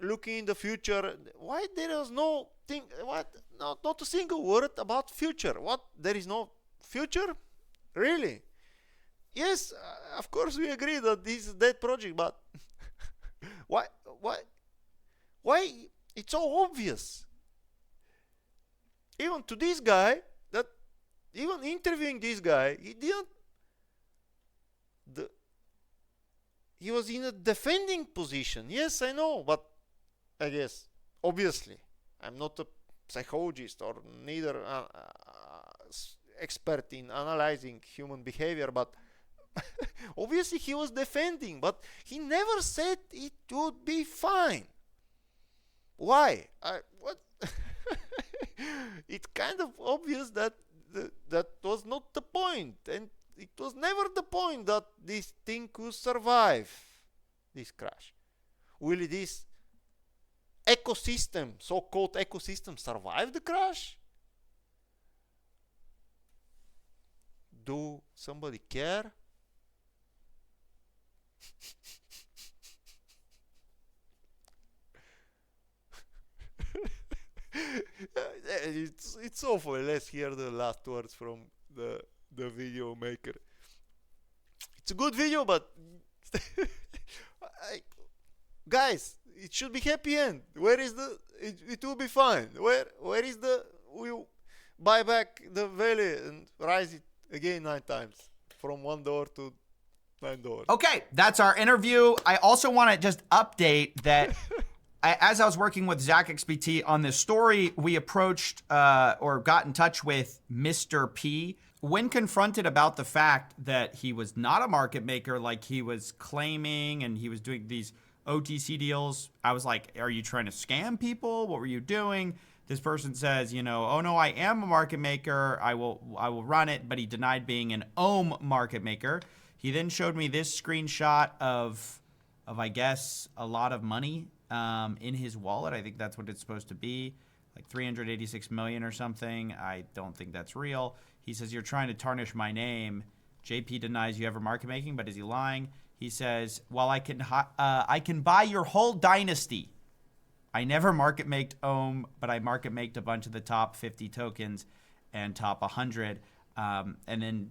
looking in the future? Why there is no thing? What? Not a single word about future. What? There is no future? Really? Yes, of course we agree that this is a dead project, but why? Why? It's so obvious. Even to this guy, that even interviewing this guy, he didn't. He was in a defending position. Yes, I know, but I guess obviously I'm not a psychologist or neither expert in analyzing human behavior, but obviously he was defending, but he never said it would be fine. Why? What? It's kind of obvious that that was not the point, and it was never the point that this thing could survive this crash. Will this ecosystem, so-called ecosystem, survive the crash? Do somebody care? It's awful. Let's hear the last words from the video maker. It's a good video, but guys, it should be happy end. Where is the? It will be fine. Where is the? We'll buy back the value and rise it again 9 times from $1 to $9. Okay, that's our interview. I also want to just update that as I was working with Zach XBT on this story, we approached or got in touch with Mr. P. When confronted about the fact that he was not a market maker like he was claiming and he was doing these OTC deals, I was like, are you trying to scam people? What were you doing? This person says, you know, oh no, I am a market maker. I will run it, but he denied being an Ohm market maker. He then showed me this screenshot of I guess a lot of money in his wallet. I think that's what it's supposed to be, like 386 million or something. I don't think that's real. He says, you're trying to tarnish my name. JP denies you ever market making, but is he lying? He says, well, I can buy your whole dynasty. I never market maked Ohm, but I market maked a bunch of the top 50 tokens and top 100. And then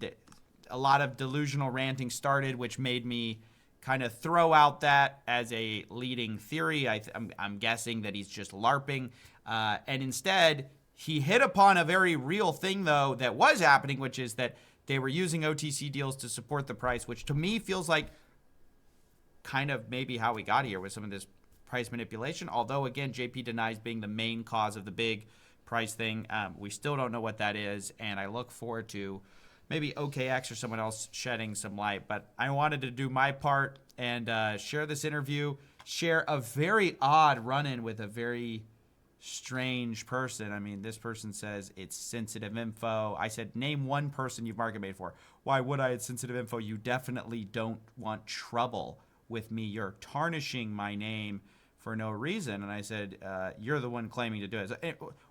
a lot of delusional ranting started, which made me kind of throw out that as a leading theory. I'm guessing that he's just LARPing. And instead, he hit upon a very real thing, though, that was happening, which is that they were using OTC deals to support the price, which to me feels like kind of maybe how we got here with some of this price manipulation. Although, again, JP denies being the main cause of the big price thing. We still don't know what that is, and I look forward to maybe OKX or someone else shedding some light. But I wanted to do my part and share this interview, share a very odd run-in with a very strange person. I mean, this person says it's sensitive info. I said, name one person you've market made for. Why would I? It's sensitive info. You definitely don't want trouble with me. You're tarnishing my name for no reason. And I said, you're the one claiming to do it. So,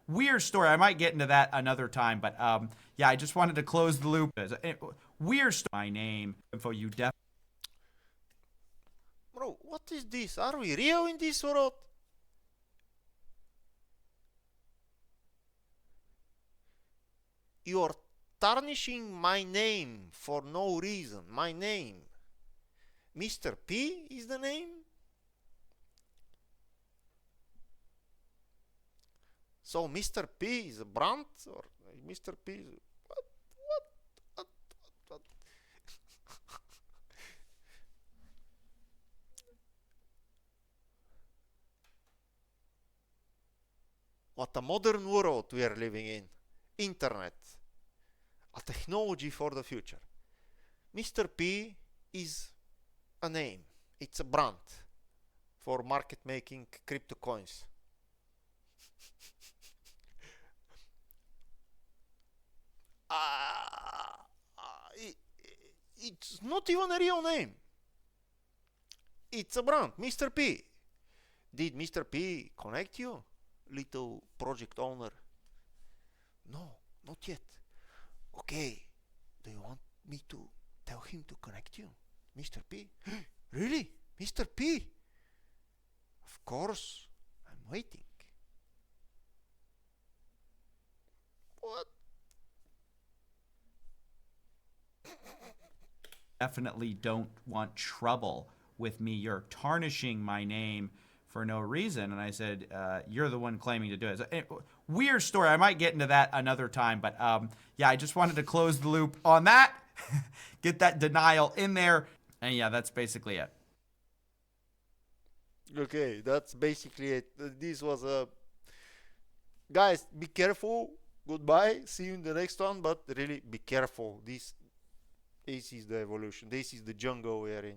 weird story. I might get into that another time. But yeah, I just wanted to close the loop. Weird story. My name info. You definitely. Bro, what is this? Are we real in this world? You're tarnishing my name for no reason. My name. Mr. P is the name? So Mr. P is a brand? Or Mr. P is... What? What a modern world we are living in. Internet. a technology for the future. Mr. P is a name. It's a brand for market making crypto coins. It's not even a real name. It's a brand, Mr. P. Did Mr. P connect you, little project owner? No, not yet. Okay, do you want me to tell him to connect you, Mr. P? Really, Mr. P? Of course, I'm waiting. What? Definitely don't want trouble with me. You're tarnishing my name for no reason. And I said, you're the one claiming to do it. Weird story. I might get into that another time. But yeah, I just wanted to close the loop on that. Get that denial in there. And yeah, that's basically it. Okay, that's basically it. This was a... Guys, be careful. Goodbye. See you in the next one. But really, be careful. This is the evolution. This is the jungle we are in.